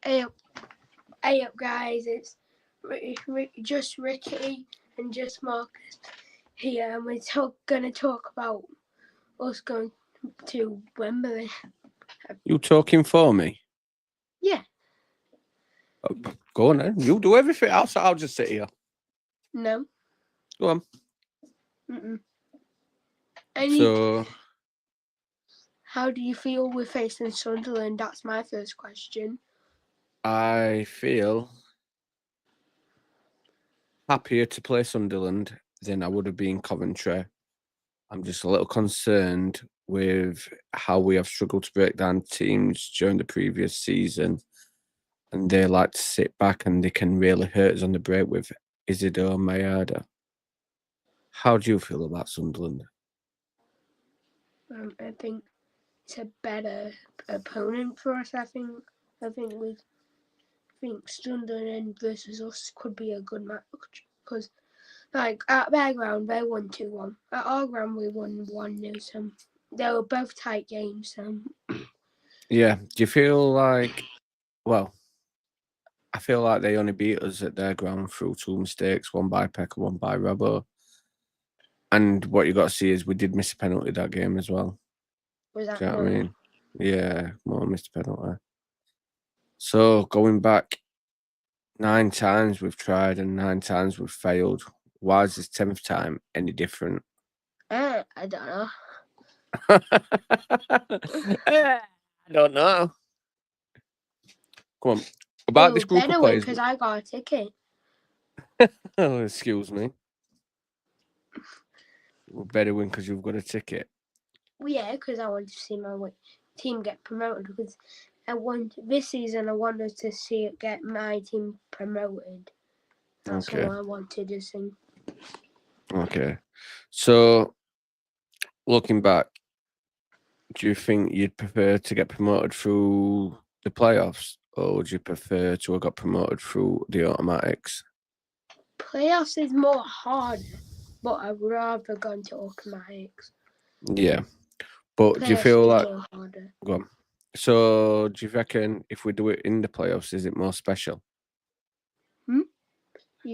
Hey up, guys! It's just Ricky and just Marcus here, and we're going to talk about us going to Wembley. You talking for me? Yeah. Go on then. You do everything else. I'll just sit here. No. Go on. So, how do you feel with facing Sunderland? That's my first question. I feel happier to play Sunderland than I would have been Coventry. I'm just a little concerned with how we have struggled to break down teams during the previous season. And they like to sit back and they can really hurt us on the break with Isidore Mayada. How do you feel about Sunderland? I think it's a better opponent for us. I think Sunderland versus us could be a good match because, like, at their ground they won 2-1. At our ground we won 1-0. So they were both tight games. Yeah. Do you feel like? Well, I feel like they only beat us at their ground through two mistakes, one by Peck and one by Robbo. And what you got to see is we did miss a penalty that game as well. Was that? Do you know what I mean? Yeah, more missed a penalty. So going back, 9 times we've tried and 9 times we've failed. Why is this 10th time any different? I don't know. I don't know. Come on. About this group of players. Because I got a ticket. Oh, excuse me. We'll better win because you've got a ticket. Well, yeah, because I want to see my team get promoted. Because this season I wanted to see it get my team promoted. That's all I wanted to see. Okay. So, looking back, do you think you'd prefer to get promoted through the playoffs, or would you prefer to have got promoted through the automatics? Playoffs is more harder, but I'd rather gone to automatics. Yeah. But playoffs do you feel like... more harder. Go on. So, do you reckon if we do it in the playoffs, is it more special?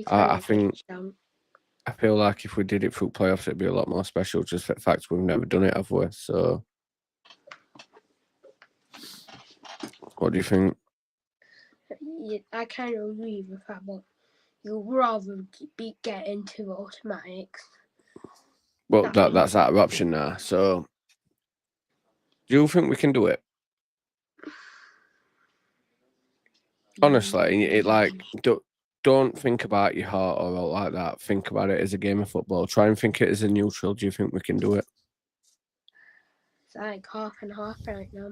I feel like if we did it through playoffs, it'd be a lot more special, just for the fact we've never done it, have we? So, what do you think? Yeah, I kind of agree with that, but you'd rather get into automatics. Well, that's out of option now. So, do you think we can do it? Honestly, don't think about your heart or all like that. Think about it as a game of football. Try and think it as a neutral. Do you think we can do it? It's like half and half right now.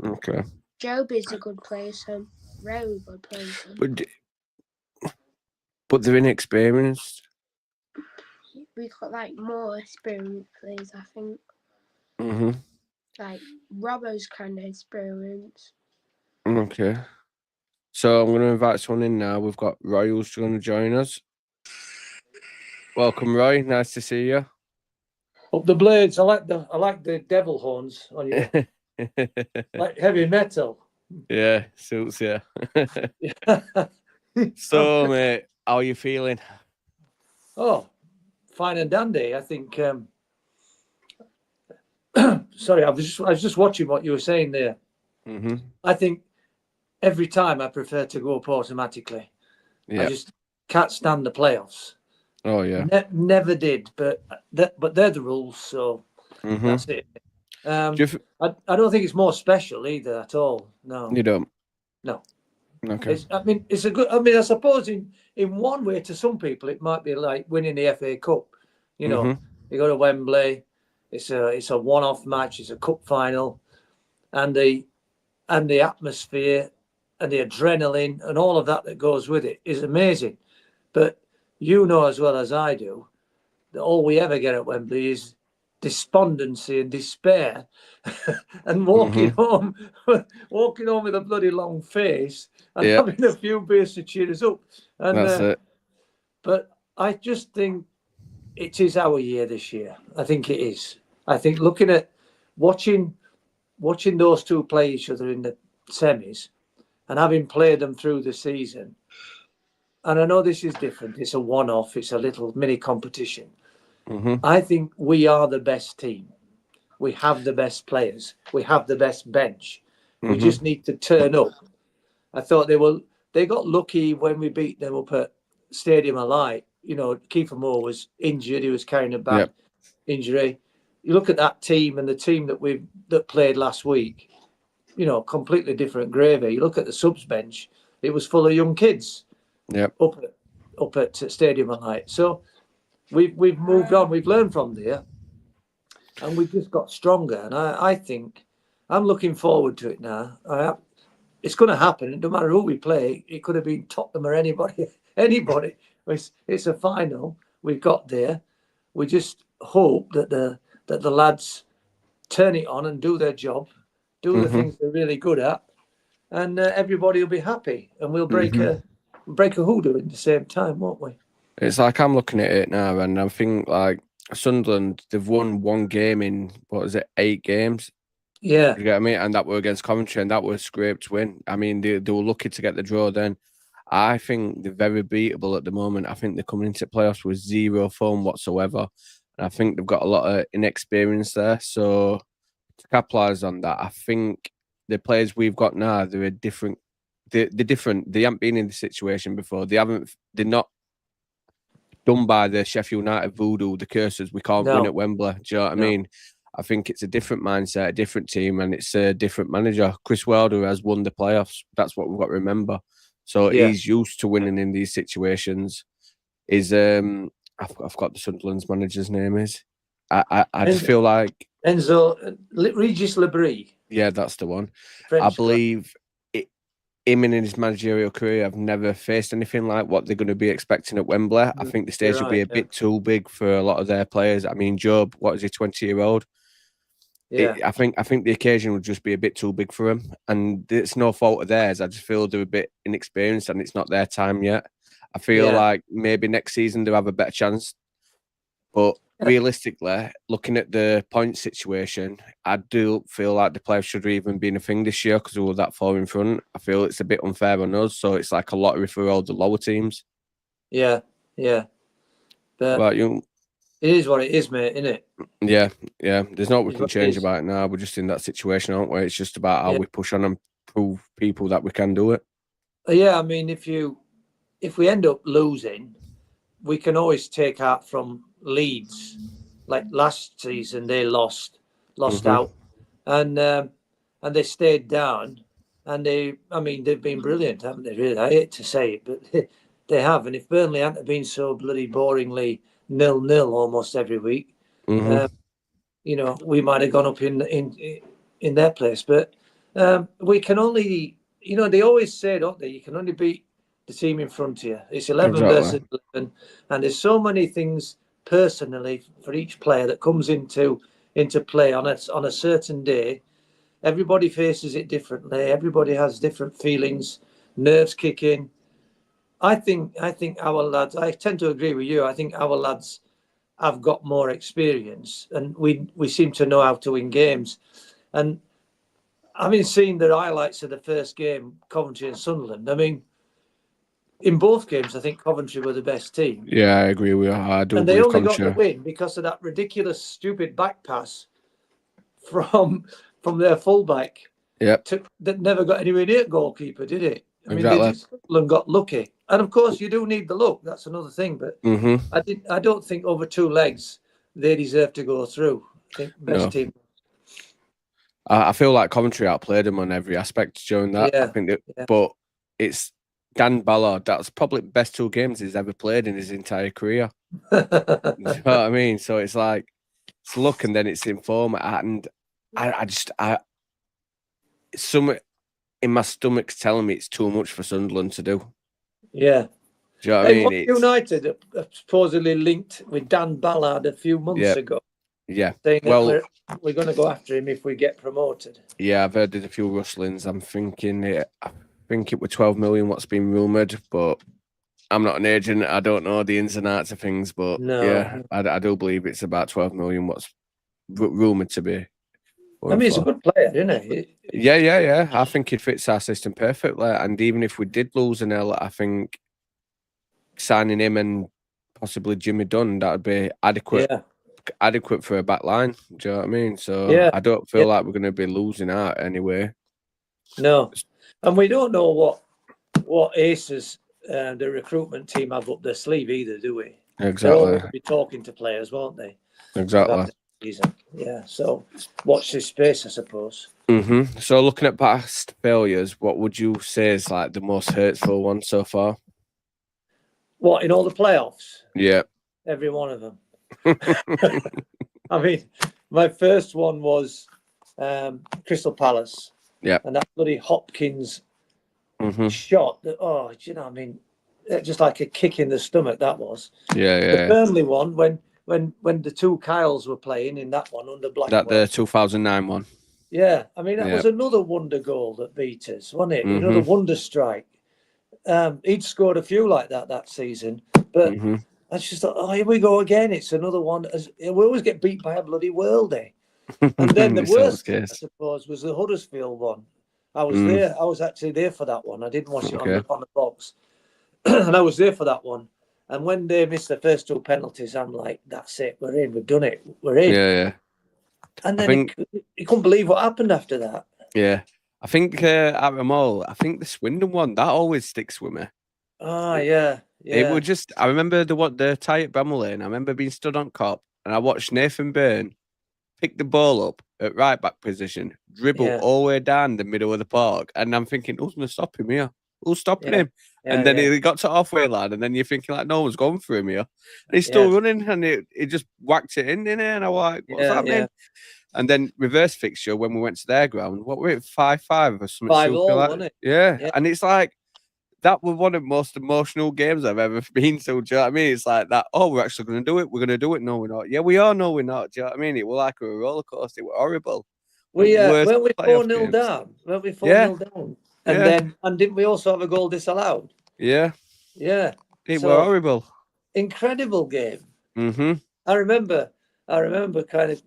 Okay. Job is a good player, so very good player. But they're inexperienced. We got like more experienced players, I think. Like Robbo's kind of experienced. Okay. So I'm going to invite someone in now. We've got Roy who's going to join us. Welcome, Roy. Nice to see you. Up the blades. I like the devil horns on you. Like heavy metal. Yeah, suits you. So, mate, how are you feeling? Oh, fine and dandy. I think. Sorry, I was just watching what you were saying there. I think every time I prefer to go up automatically. I just can't stand the playoffs. Oh yeah. Never did, but they're the rules, so that's it. I don't think it's more special either at all. No. You don't? No. Okay. It's a good. I suppose in one way, to some people, it might be like winning the FA Cup. You know, you go to Wembley. It's a one-off match. It's a cup final, and the atmosphere and the adrenaline and all of that goes with it is amazing. But you know as well as I do that all we ever get at Wembley is despondency and despair, and walking home with a bloody long face and having a few beers to cheer us up. And that's it. But I just think it is our year this year. I think it is. I think looking at watching those two play each other in semis, and having played them through the season, and I know this is different, it's a one-off, it's a little mini competition. I think we are the best team. We have the best players. We have the best bench. We just need to turn up. I thought they got lucky when we beat them up at Stadium of Light. You know, Kiefer Moore was injured. He was carrying a bad injury. You look at that team and the team that played last week, you know, completely different gravy. You look at the subs bench, it was full of young kids up at Stadium of Light. So we've moved on. We've learned from there, and we've just got stronger. And I think I'm looking forward to it now. It's going to happen. No matter who we play, it could have been Tottenham or anybody. It's a final. We've got there. We just hope that the lads turn it on and do their job, do the things they're really good at, and everybody will be happy. And we'll break a hoodoo at the same time, won't we? It's like I'm looking at it now, and I think like Sunderland, they've won one game in 8 games. Yeah, you get what I mean, and that were against Coventry, and that was a scraped win. I mean, they were lucky to get the draw. Then I think they're very beatable at the moment. I think they're coming into playoffs with zero form whatsoever, and I think they've got a lot of inexperience there. So to capitalise on that, I think the players we've got now, they're different. They're different. They haven't been in this situation before. They're not done by the Sheffield United voodoo, the curses. We can't win at Wembley. Do you know what I mean? I think it's a different mindset, a different team, and it's a different manager. Chris Wilder has won the playoffs. That's what we've got to remember. So he's used to winning in these situations. I've got the Sunderland's manager's name is. I just feel like Enzo Regis Lebris. Yeah, that's the one. French I believe him in his managerial career, I've never faced anything like what they're going to be expecting at Wembley. I think the stage will be a bit too big for a lot of their players. I mean, Job, what is he, 20-year-old? Yeah. I think the occasion would just be a bit too big for him, and it's no fault of theirs. I just feel they're a bit inexperienced, and it's not their time yet. I feel like maybe next season they'll have a better chance, but realistically, looking at the point situation, I do feel like the playoffs should have even been a thing this year because we were that far in front. I feel it's a bit unfair on us, so it's like a lottery for all the lower teams. Yeah. But it is what it is, mate, isn't it? Yeah. There's not we can change about it now. We're just in that situation, aren't we? It's just about how we push on and prove people that we can do it. Yeah, I mean, if we end up losing, we can always take out from Leeds. Like last season, they lost out, and they stayed down, and they've been brilliant, haven't they? Really, I hate to say it, but they have. And if Burnley hadn't been so bloody boringly 0-0 almost every week, we might have gone up in their place. But we can only, they always say, don't they? You can only beat the team in front of you. It's 11 versus 11, and there's so many things personally for each player that comes into play on a certain day. Everybody faces it differently. Everybody has different feelings, nerves kick in. I think our lads, I tend to agree with you. I think our lads have got more experience, and we seem to know how to win games. And having seen the highlights of the first game, Coventry and Sunderland, I mean, in both games, I think Coventry were the best team. Yeah, I agree with you. I do. And they only got the win because of that ridiculous, stupid back pass from their fullback. That never got anywhere near goalkeeper, did it? I mean, Sunderland got lucky, and of course, you do need the luck. That's another thing. But I don't think over 2 legs they deserve to go through. I think best team. I feel like Coventry outplayed them on every aspect during that. I think but it's Dan Ballard. That's probably the best 2 games he's ever played in his entire career. You know what I mean? So it's like it's luck, and then it's in form, and something in my stomach's telling me it's too much for Sunderland to do. Yeah. Do you know what I mean? United are supposedly linked with Dan Ballard a few months ago. Yeah. Saying that we're going to go after him if we get promoted. Yeah, I've heard a few rustlings. I'm thinking I think it was 12 million what's been rumoured, but I'm not an agent. I don't know the ins and outs of things, but I do believe it's about 12 million what's rumoured to be. I mean, he's a good player, isn't he? Yeah. I think he fits our system perfectly. And even if we did lose an L, I think signing him and possibly Jimmy Dunn, that would be adequate for a back line. Do you know what I mean? So I don't feel like we're going to be losing out anyway. No, and we don't know what aces the recruitment team have up their sleeve either, do we? Exactly. They're all going to be talking to players, won't they? Exactly. Yeah. So watch this space, I suppose. So looking at past failures, what would you say is like the most hurtful one so far? What, in all the playoffs? Yeah. Every one of them. I mean, my first one was Crystal Palace. Yeah. And that bloody Hopkins shot. You know, I mean, just like a kick in the stomach, that was. Yeah. The Burnley one, when the two Kyles were playing in that one under Blackwell. That the 2009 one. Yeah, I mean, that was another wonder goal that beat us, wasn't it? Another wonder strike. He'd scored a few like that season, but I just thought, oh, here we go again. It's another one. We always get beat by a bloody worldie. And then the worst, I suppose, was the Huddersfield one. I was there. I was actually there for that one. I didn't watch it on the box. And I was there for that one. And when they missed the first two penalties, I'm like, that's it. We're in. We've done it. We're in. Yeah. And then you couldn't believe what happened after that. Yeah. I think at the mall, I think the Swindon one, that always sticks with me. Oh, yeah. It was just, I remember the tie at Bramall Lane. I remember being stood on cop and I watched Nathan Byrne pick the ball up at right back position, dribble all the way down the middle of the park. And I'm thinking, who's going to stop him here? Who's stopping him? And then he got to halfway line, and then you're thinking, like, no one's going for him here. And he's still running, and he just whacked it in there. And I was like, what's happening? Yeah. And then reverse fixture when we went to their ground, what were it, 5-5 or something? 5-5, wasn't it? Yeah. And it's like, that was one of the most emotional games I've ever been to. Do you know what I mean? It's like that, oh, we're actually going to do it. We're going to do it. No, we're not. Yeah, we are. No, we're not. Do you know what I mean? It was like a roller coaster. It was horrible. Weren't we 4-0 down? Weren't we 4-0 down? And didn't we also have a goal disallowed? Yeah. Yeah. It was horrible. Incredible game. I remember kind of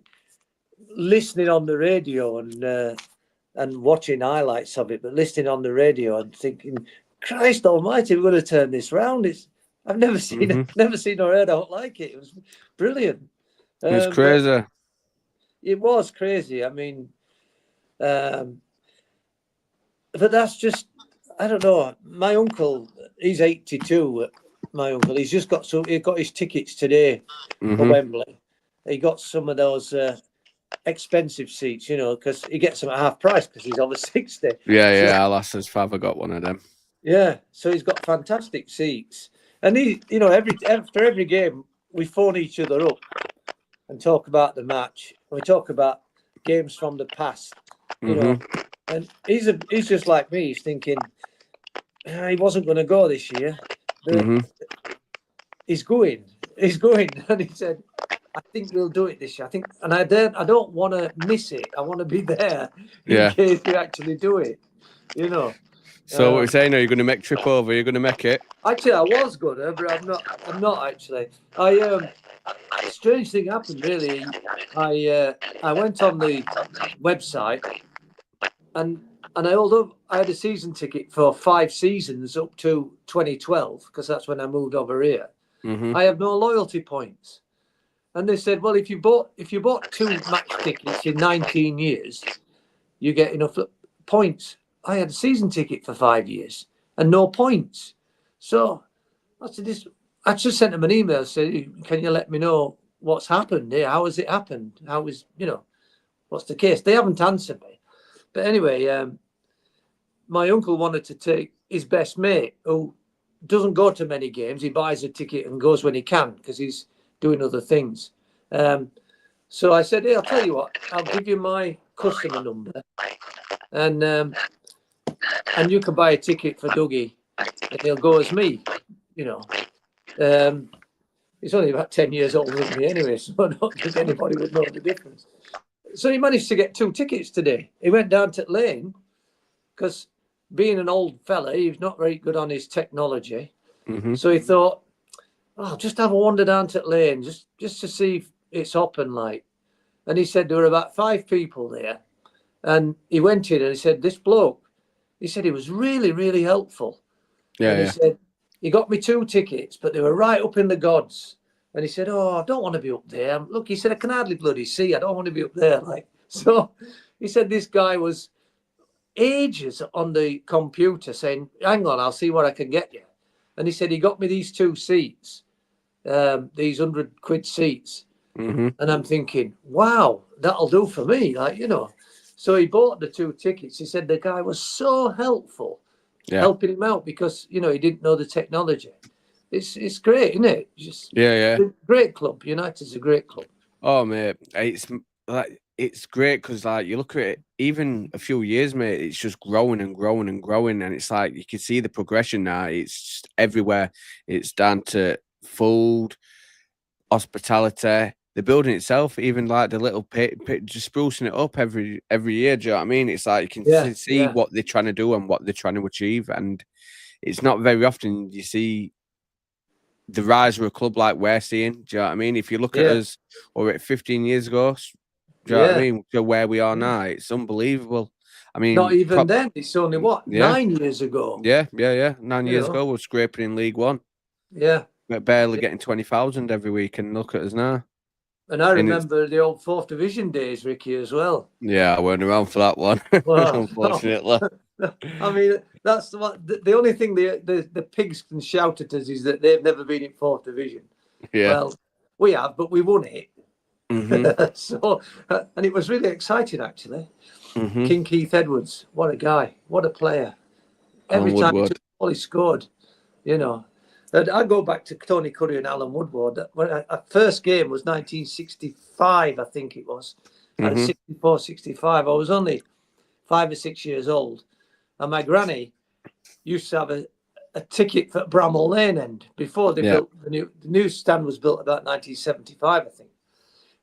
listening on the radio and watching highlights of it, but listening on the radio and thinking, Christ Almighty, we're going to turn this round. I've never seen or heard out like it. It was brilliant. It was crazy. It was crazy. I mean, but that's just, I don't know. My uncle, he's 82. My uncle, he got his tickets today for Wembley. He got some of those expensive seats, you know, because he gets them at half price because he's over 60. Yeah. Our las's father got one of them. Yeah, so he's got fantastic seats, and he, you know, after every game we phone each other up and talk about the match. We talk about games from the past, you know, and he's just like me. He's thinking he wasn't going to go this year, but he's going, and he said, I think we'll do it this year. I think, and I don't want to miss it. I want to be there in case we actually do it, you know. So what you're saying? Are you going to make trip over? You're going to make it? Actually, I was going to, but I'm not actually. Strange thing happened really. I went on the website and I had a season ticket for 5 seasons up to 2012 because that's when I moved over here. I have no loyalty points, and they said, well, if you bought 2 match tickets in 19 years, you get enough points. I had a season ticket for 5 years and no points. So I just sent them an email saying, can you let me know what's happened here? How has it happened? How is, you know, what's the case? They haven't answered me. But anyway, my uncle wanted to take his best mate who doesn't go to many games. He buys a ticket and goes when he can because he's doing other things. So I said, hey, I'll tell you what, I'll give you my customer number and you can buy a ticket for Dougie and he'll go as me, you know. He's only about 10 years older than me anyway, so I don't think anybody would know the difference. So he managed to get 2 tickets today. He went down to Lane because being an old fella, he's not very good on his technology. So he thought, oh, just have a wander down to Lane just to see if it's open like. And he said there were about 5 people there And he went in and he said, this bloke, he said he was really, really helpful. Yeah, and he yeah. said, he got me 2 tickets, but they were right up in the gods. And he said, oh, I don't want to be up there. Look, he said, I can hardly bloody see. I don't want to be up there. Like, so he said this guy was ages on the computer saying, hang on, I'll see what I can get you. And he said he got me these 2 seats, these 100 quid seats. Mm-hmm. And I'm thinking, wow, that'll do for me. Like, you know. So he bought the 2 tickets. He said the guy was so helpful, helping him out because, you know, he didn't know the technology. It's great, isn't it? Just yeah. Great club. United's a great club. Oh, mate, it's great because like you look at it, even a few years, mate, it's just growing and growing and growing, and it's like you can see the progression now. It's just everywhere. It's down to food, hospitality, the building itself, even like the little pit, just sprucing it up every year. Do you know what I mean? It's like you can see what they're trying to do and what they're trying to achieve, and it's not very often you see the rise of a club like we're seeing. Do you know what I mean? If you look at us, or at 15 years ago, do you know what I mean? To where we are now, it's unbelievable. I mean, not even then. It's only what 9 years ago. Yeah. 9 years ago, we're scraping in League One. Yeah, we're barely getting 20,000 every week, and look at us now. And I remember the old 4th Division days, Ricky, as well. Yeah, I weren't around for that one, unfortunately. I mean, that's the only thing the pigs can shout at us is that they've never been in 4th Division. Yeah. Well, we have, but we won it. Mm-hmm. So, and it was really exciting, actually. Mm-hmm. King Keith Edwards, what a guy, what a player. Every time he scored, you know. And I go back to Tony Curry and Alan Woodward. When our first game was 1965, I think it was. And 64, 65. I was only 5 or 6 years old. And my granny used to have a ticket for Bramall Lane End before they built the new stand was built about 1975, I think.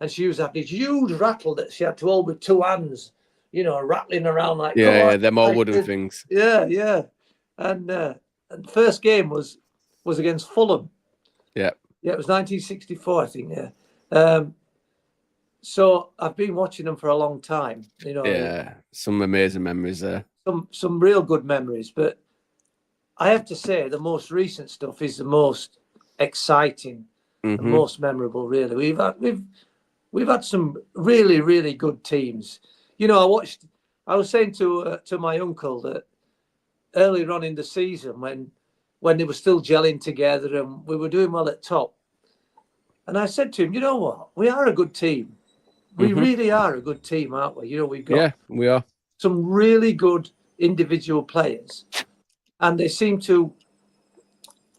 And she used to have this huge rattle that she had to hold with 2 hands, you know, rattling around like them old wooden things. Yeah. And the first game was against Fulham. Yeah, it was 1964, I think. Yeah. So I've been watching them for a long time. You know. Yeah, some amazing memories there. Some real good memories, but I have to say the most recent stuff is the most exciting and most memorable. Really, we've had some really, really good teams. You know, I was saying to my uncle that earlier on in the season when they were still gelling together and we were doing well at top, and I said to him, you know what, we are a good team. We really are a good team, aren't we? You know, we've got we are some really good individual players, and they seem to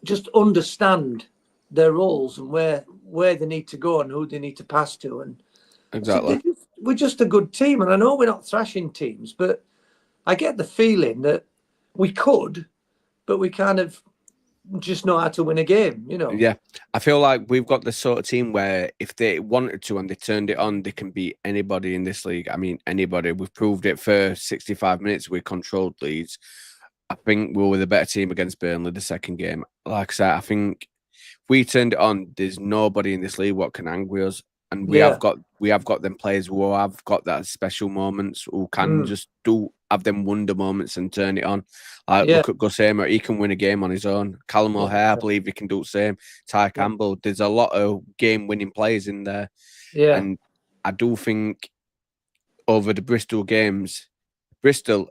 just understand their roles and where they need to go and who they need to pass to. And exactly, we're just a good team. And I know we're not thrashing teams, but I get the feeling that we could, but we kind of just know how to win a game, you know. Yeah, I feel like we've got the sort of team where if they wanted to and they turned it on, they can beat anybody in this league. I mean, anybody. We've proved it for 65 minutes. We controlled Leeds. I think we were the better team against Burnley the second game. Like I said, I think if we turned it on, there's nobody in this league what can angry us. And we have got them players who have got that special moments, who can just have them wonder moments and turn it on. Look at Gus Hamer, he can win a game on his own. Callum O'Hare, I believe he can do the same. Ty Campbell, there's a lot of game-winning players in there. Yeah. And I do think over the Bristol games, Bristol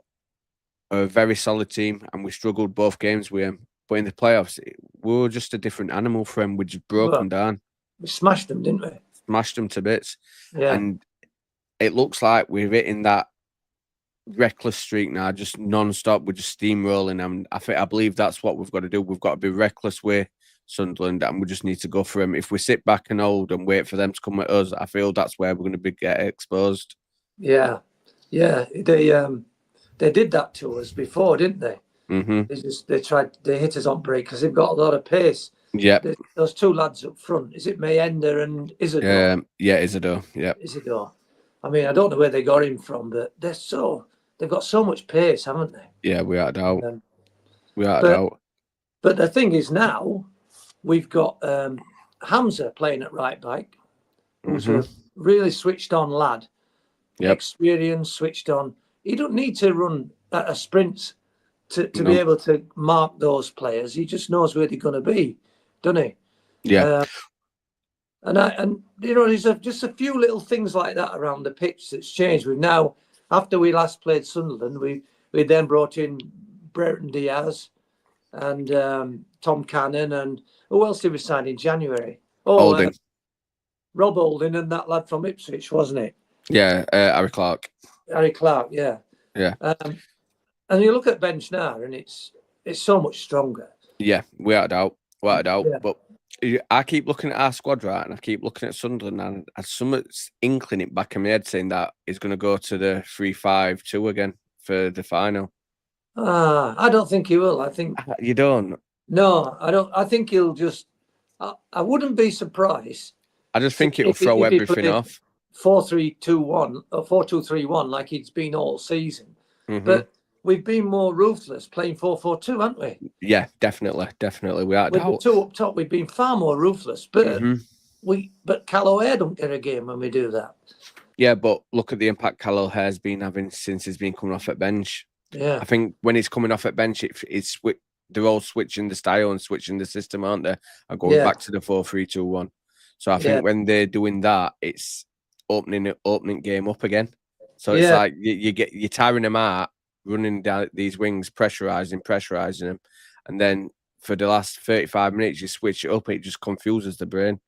are a very solid team, and we struggled both games with them. But in the playoffs, we were just a different animal for them. We just broke them down. We smashed them, didn't we? Smashed them to bits. Yeah. And it looks like we're hitting that reckless streak now, just non-stop. We're just steamrolling. And I believe that's what we've got to do. We've got to be reckless with Sunderland, and we just need to go for them. If we sit back and hold and wait for them to come at us, I feel that's where we're going to get exposed. Yeah. They did that to us before, didn't they? They hit us on break because they've got a lot of pace. Yeah. Those 2 lads up front, is it Mayenda and Isidore? Isidore. Yeah. Isidore. I mean, I don't know where they got him from, but they've got so much pace, haven't they? Yeah, without a doubt. But the thing is now, we've got Hamza playing at right back, who's a really switched on lad. experienced, switched on. He don't need to run at a sprint to be able to mark those players. He just knows where they're going to be, doesn't he? Yeah. And there's just a few little things like that around the pitch that's changed. We've now, after we last played Sunderland, we then brought in Brereton Diaz and Tom Cannon, and who else did we sign in January? Holding. Rob Holding and that lad from Ipswich, wasn't it? Yeah, Harry Clark. Harry Clark, yeah. Yeah. And you look at bench now, and it's so much stronger. Yeah, without a doubt. Yeah. But I keep looking at our squad, right, and I keep looking at Sunderland, and something's inkling it back in my head saying that he's going to go to the 3-5-2 again for the final. I don't think he will. I think you don't. No, I don't. I think he'll just. I wouldn't be surprised. I just think it'll throw everything off. 4-3-2-1 or 4-2-3-1 like it's been all season. But we've been more ruthless playing 4-4-2, haven't we? Yeah, definitely. Without With doubt. the two up top, we've been far more ruthless. But but Cal O'Hare don't get a game when we do that. Yeah, but look at the impact Cal O'Hare's been having since he's been coming off at bench. Yeah, I think when he's coming off at bench, they're all switching the style and switching the system, aren't they? And going back to the 4-3-2-1. So I think when they're doing that, it's opening game up again. So it's like you're tiring them out, running down these wings, pressurizing them, and then for the last 35 minutes you switch it up. It just confuses the brain.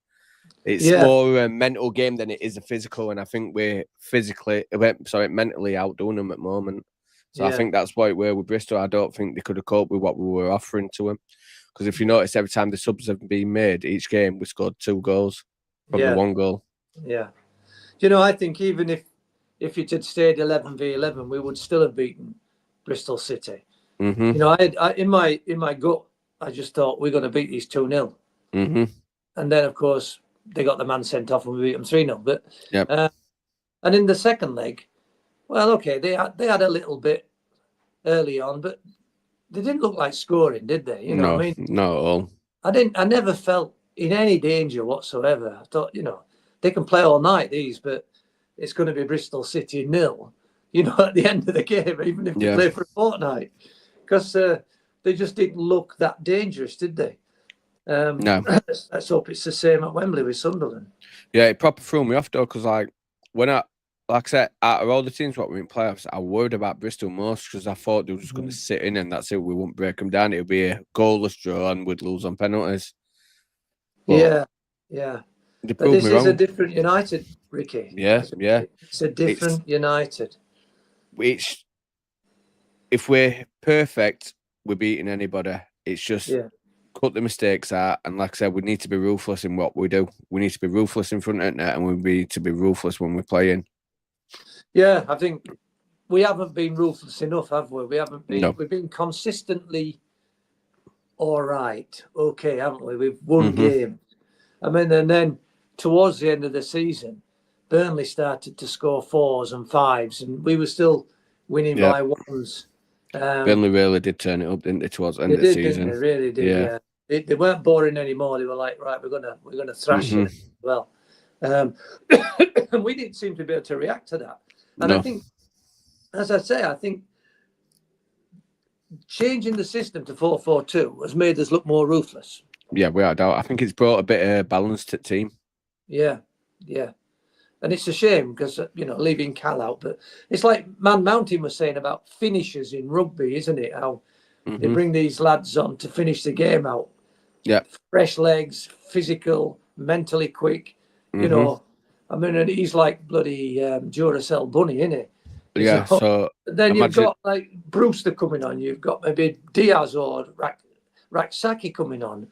It's more a mental game than it is a physical, and I think we're mentally outdoing them at the moment. So I think that's why we're with Bristol. I don't think they could have coped with what we were offering to them. Because if you notice, every time the subs have been made, each game we scored 2 goals from the 1 goal. Yeah. I think even if it had stayed 11v11, we would still have beaten Bristol City. I in my gut, I just thought we're going to beat these 2-0. And then, of course, they got the man sent off and we beat them 3-0. But and in the second leg, well, okay, they had a little bit early on, but they didn't look like scoring, did they? You know what I mean? Not at all. I never felt in any danger whatsoever. I thought, they can play all night, these, but it's going to be Bristol City 0, at the end of the game, even if they play for a fortnight. Because they just didn't look that dangerous, did they? No. Let's hope it's the same at Wembley with Sunderland. Yeah, it proper threw me off, though, because, like I said, out of all the teams what we in playoffs, I worried about Bristol most because I thought they were just going to sit in and that's it. We wouldn't break them down. It would be a goalless draw and we'd lose on penalties. But yeah. They But this proved me is wrong. a different United, Ricky. Yeah. It's a different United. Which, if we're perfect, we're beating anybody. It's just cut the mistakes out. And like I said, we need to be ruthless in what we do. We need to be ruthless in front of net and we need to be ruthless when we're playing. Yeah, I think we haven't been ruthless enough, have we? We haven't been. No. We've been consistently all right, okay, haven't we? We've won games. I mean, and then towards the end of the season, Burnley started to score 4s and 5s, and we were still winning by 1s. Burnley really did turn it up, didn't they, towards the end of the season? They really did. Yeah. They weren't boring anymore. They were like, right, we're gonna thrash it as well. And we didn't seem to be able to react to that. And I think, as I say, changing the system to 4-4-2 has made us look more ruthless. Yeah, without doubt. I think it's brought a bit of balance to the team. Yeah. And it's a shame because, leaving Cal out. But it's like Man Mountain was saying about finishers in rugby, isn't it? How they bring these lads on to finish the game out. Yeah. Fresh legs, physical, mentally quick. I mean, and he's like bloody Duracell Bunny, isn't he? Yeah, so then you've got like Brewster coming on. You've got maybe Diaz or Raksaki coming on,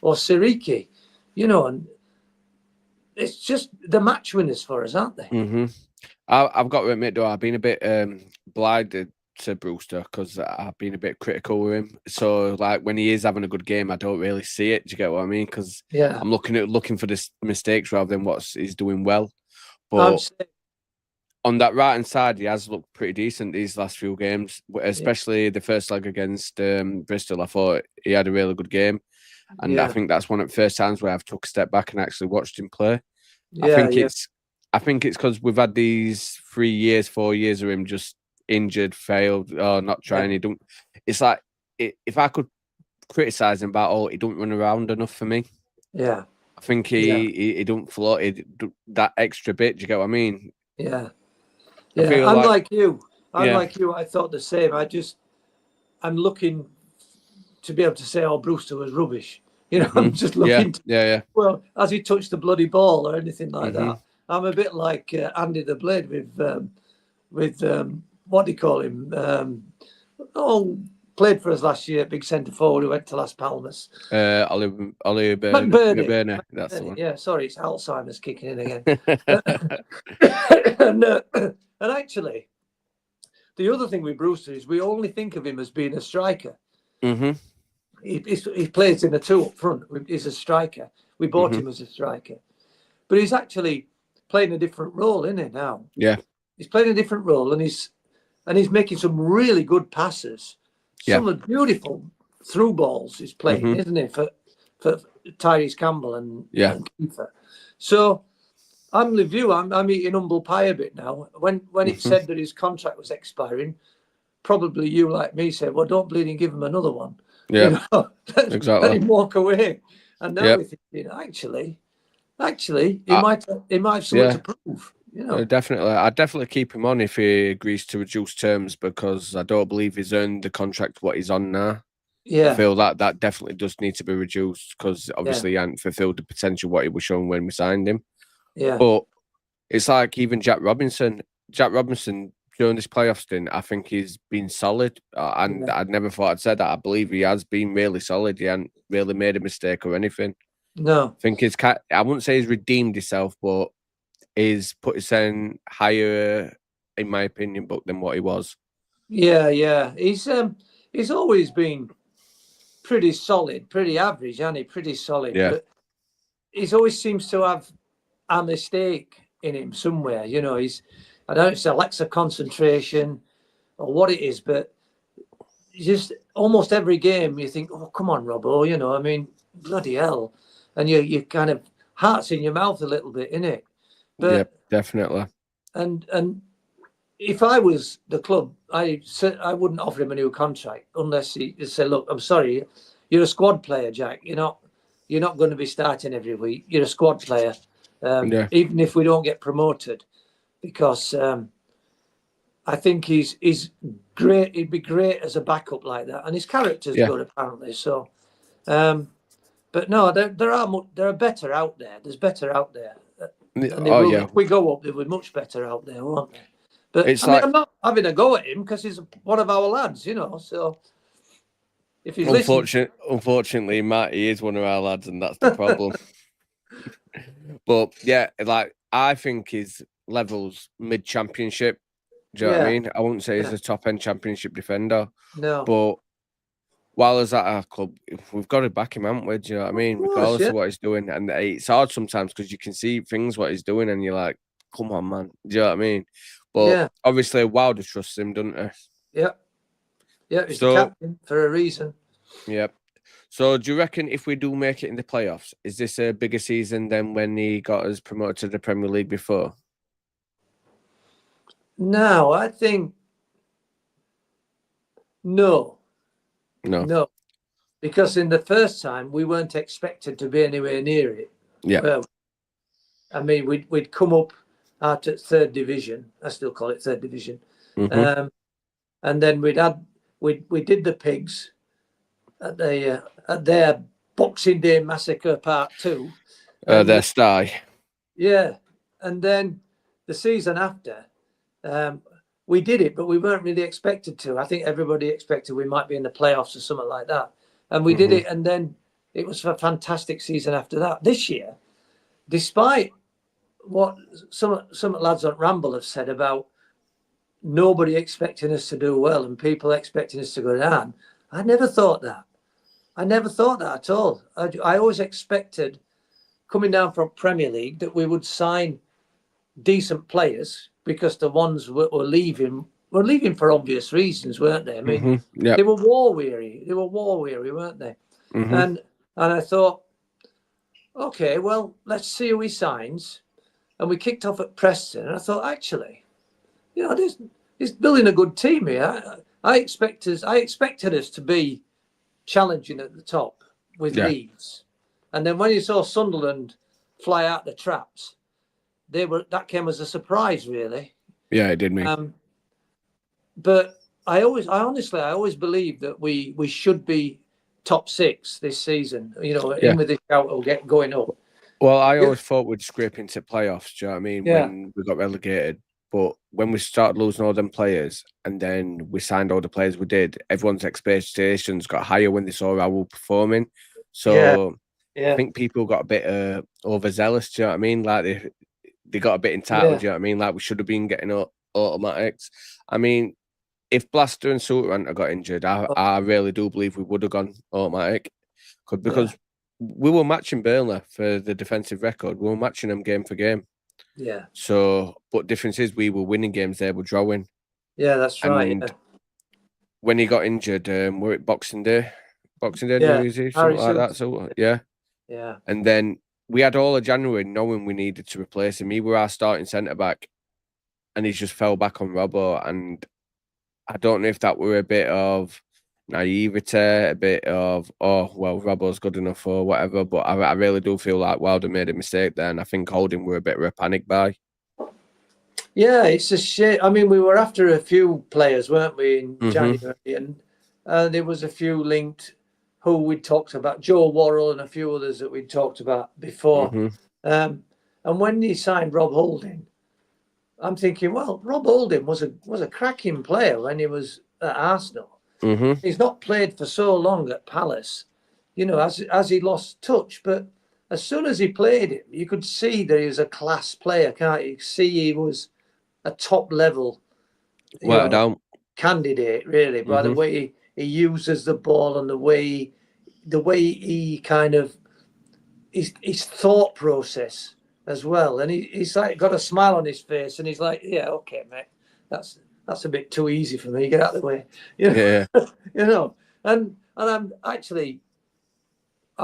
or Siriki, and it's just the match winners for us, aren't they? I've got to admit, though, I've been a bit blinded to Brewster because I've been a bit critical with him. So, like, when he is having a good game, I don't really see it. Do you get what I mean? Because I'm looking for the mistakes rather than what he's doing well. But on that right-hand side, he has looked pretty decent these last few games, especially the first leg against Bristol. I thought he had a really good game. And I think that's one of the first times where I've took a step back and actually watched him play. I think I think it's because we've had these 3 years, 4 years of him just injured, failed, or not trying. He don't. It's like if I could criticize him about, he don't run around enough for me. Yeah. I think he don't float that extra bit. Do you get what I mean? Yeah. I feel I'm like like you. Like you. I thought the same. I'm looking to be able to say, Brewster was rubbish. I'm just looking. Well, has he touched the bloody ball or anything like that? I'm a bit like Andy the Blade with what do you call him? Played for us last year, big centre forward who went to Las Palmas. Ollie McBurney. That's the one. Yeah, sorry, it's Alzheimer's kicking in again. and actually, the other thing with Brewster is we only think of him as being a striker. He plays in a two up front. He's a striker. We bought him as a striker, but he's actually playing a different role, isn't he now? Yeah, he's playing a different role, and he's making some really good passes. Some of the beautiful through balls he's playing, isn't he, for Tyrese Campbell and Kiefer. So I'm with you. I'm eating humble pie a bit now. When it said that his contract was expiring, probably you, like me, said, "Well, don't bleeding give him another one." Yeah, exactly. Let him walk away. And now we're thinking, actually, he might have something to prove. Definitely. I'd definitely keep him on if he agrees to reduce terms, because I don't believe he's earned the contract what he's on now. Yeah. I feel that definitely does need to be reduced, because obviously he hadn't fulfilled the potential what he was shown when we signed him. Yeah. But it's like even Jack Robinson during this playoff stint, I think he's been solid. And I never thought I'd said that. I believe he has been really solid. He hasn't really made a mistake or anything. No. I think I wouldn't say he's redeemed himself, but he's put his end higher, in my opinion, than what he was. Yeah. He's always been pretty solid, pretty average, hasn't he? Pretty solid. Yeah. But he always seems to have a mistake in him somewhere. I don't know if it's a lack of concentration or what it is, but just almost every game you think, oh, come on, Robbo, I mean, bloody hell. And you kind of heart's in your mouth a little bit, innit? But, yeah, definitely. And if I was the club, I wouldn't offer him a new contract unless he said, look, I'm sorry, you're a squad player, Jack. You're not going to be starting every week. You're a squad player, even if we don't get promoted, because I think he's great. He'd be great as a backup like that, and his character's good apparently. So, but no, there are better out there. There's better out there. And if we go up, there were much better out there, won't there? But I'm not having a go at him because he's one of our lads, So if he's unfortunately, Matt, he is one of our lads, and that's the problem. But yeah, like I think his level's mid-championship. Do you know what I mean? I wouldn't say he's a top-end championship defender. No. But while he's at our club, we've got to back him, haven't we? Do you know what I mean? Regardless of what he's doing. And it's hard sometimes because you can see things, what he's doing, and you're like, come on, man. Do you know what I mean? But obviously, Wilder trusts him, doesn't he? Yeah. Yeah, he's the captain for a reason. Yep. So do you reckon if we do make it in the playoffs, is this a bigger season than when he got us promoted to the Premier League before? No, I think no. Because in the first time we weren't expected to be anywhere near it. Yeah. Well, I mean, we'd come up out at third division. I still call it third division. And then we did the Pigs at their Boxing Day Massacre Part 2. Their sty. Yeah, and then the season after. We did it, but we weren't really expected to. I think everybody expected we might be in the playoffs or something like that. And we did it, and then it was a fantastic season after that. This year, despite what some lads on Ramble have said about nobody expecting us to do well and people expecting us to go down, I never thought that. I never thought that at all. I always expected, coming down from Premier League, that we would sign decent players, because the ones were leaving for obvious reasons, weren't they? I mean, they were war weary. They were war weary, weren't they? And I thought, okay, well, let's see who he signs. and we kicked off at Preston. And I thought, actually, you know, this building a good team here. I expected us to be challenging at the top with Leeds, and then when you saw Sunderland fly out the traps, that came as a surprise, really. Yeah, it did me. But I always believed that we should be top 6 this season. You know, in with this shout will get going up. Well, I always thought we'd scrape into playoffs. Do you know what I mean? Yeah. When we got relegated, but when we started losing all them players, and then we signed all the players we did, everyone's expectations got higher when they saw how we were performing. So I think people got a bit overzealous. Do you know what I mean? Like they got a bit entitled. Do you know what I mean? Like we should have been getting automatics. I mean, if Blaster and Suterant had got injured, I really do believe we would have gone automatic, because we were matching Burnley for the defensive record. We were matching them game for game. Yeah. So, but difference is we were winning games, they were drawing. Yeah, that's right. And when he got injured, we're at Boxing Day, New Year's Eve, something like that. So yeah. And then we had all of January knowing we needed to replace him. He were our starting centre back, and he just fell back on Robbo. And I don't know if that were a bit of naivety, a bit of, oh, well, Robbo's good enough or whatever, but I really do feel like Wilder made a mistake there, and I think Holding were a bit of a panic buy. Yeah, it's a shame. I mean, we were after a few players, weren't we, in January, and there was a few linked who we talked about, Joe Worrell and a few others that we'd talked about before. And when he signed Rob Holding, I'm thinking, well, Rob Holding was a cracking player when he was at Arsenal. He's not played for so long at Palace, you know, as he lost touch. But as soon as he played him, you could see that he was a class player, can't you? See, he was a top level candidate, really, by the way he uses the ball and the way he kind of his thought process as well. And he's like got a smile on his face, and he's like, yeah, okay, mate, that's a bit too easy for me. Get out of the way. You know? Yeah. You know, and I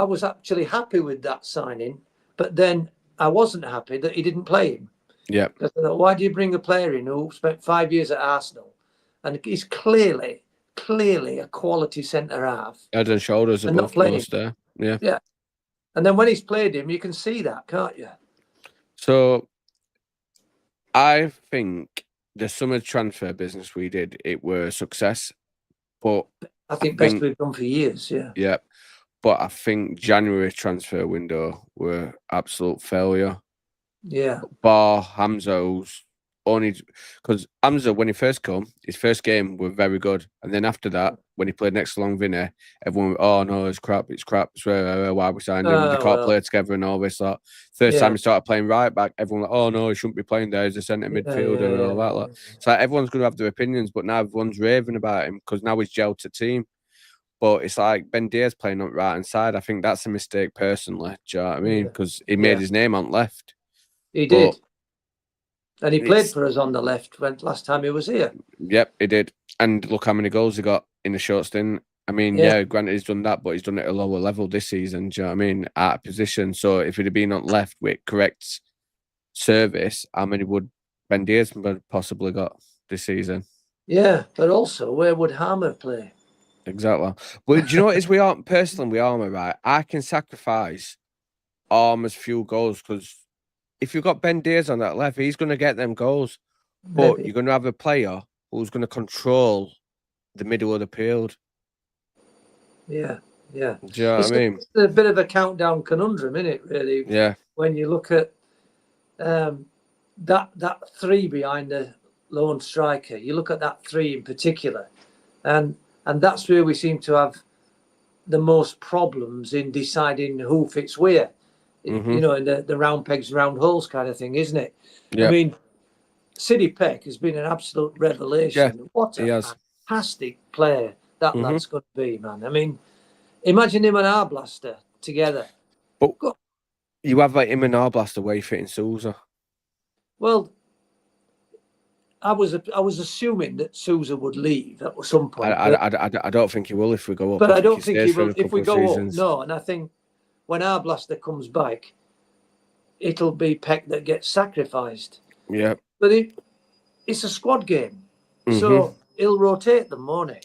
was actually happy with that signing, but then I wasn't happy that he didn't play him. Yeah. Because I thought, why do you bring a player in who spent 5 years at Arsenal and he's clearly a quality centre half? Head and shoulders above most there. Yeah. Yeah. And then when he's played him, you can see that, can't you? So I think the summer transfer business we did, it were a success. But I think best we've done for years, yeah. Yeah. But I think January transfer window were absolute failure. Yeah. Bar Hamza's only because Hamza, when he first come, his first game were very good. And then after that, when he played next to Long Vinny, everyone went, oh no, it's crap. Why we signed him? They can't play together and all this. Like, first time he started playing right back, everyone like, oh no, he shouldn't be playing there. He's a centre midfielder and all that. Like. So everyone's going to have their opinions, but now everyone's raving about him because now he's gelled to team. But it's like Ben Deer's playing on the right hand side. I think that's a mistake personally. Do you know what I mean? Because he made his name on left. He did. And he played for us on the left when last time he was here. Yep, he did. And look how many goals he got in a short stint. I mean, granted he's done that, but he's done it at a lower level this season. Do you know what I mean? Out of position. So if he'd have been on left with correct service, how many would Ben Deers possibly got this season? Yeah, but also where would Harmer play? Exactly. Well, do you know what is we aren't personally with Armour, right? I can sacrifice Armour's few goals because if you've got Ben Deers on that left, he's going to get them goals. But you're going to have a player who's going to control the middle of the field. Yeah, yeah. Do you know what I mean? It's a bit of a countdown conundrum, isn't it, really? Yeah. When you look at that three behind the lone striker, you look at that three in particular, and that's where we seem to have the most problems in deciding who fits where. You know, in the round pegs, round holes kind of thing, isn't it? Yeah. I mean, Sidney Peck has been an absolute revelation. Yeah, what a fantastic player that lad's going to be, man. I mean, imagine him and Arblaster together. But you have like him and Arblaster where you fit in Sousa. Well, I was assuming that Sousa would leave at some point. I don't think he will if we go up. But I don't think he will if we go up. No, and I think when Arblaster comes back, it'll be Peck that gets sacrificed. Yeah. But it's a squad game, so he'll rotate them, won't he?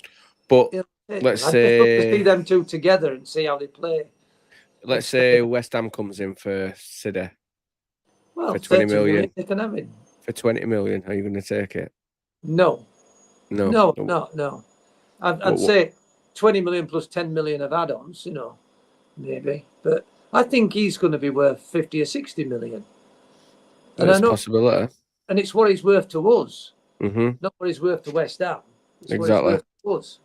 But let's I'd just love to see them two together and see how they play. Let's say West Ham comes in for City. Well, for 20 million. They can have it. For 20 million, are you going to take it? No. No. I'd say 20 million plus 10 million of add-ons, maybe. But I think he's going to be worth 50 or 60 million. And There's a possibility. And it's what he's worth to us, not what he's worth to West Ham. It's exactly. What he's worth to us.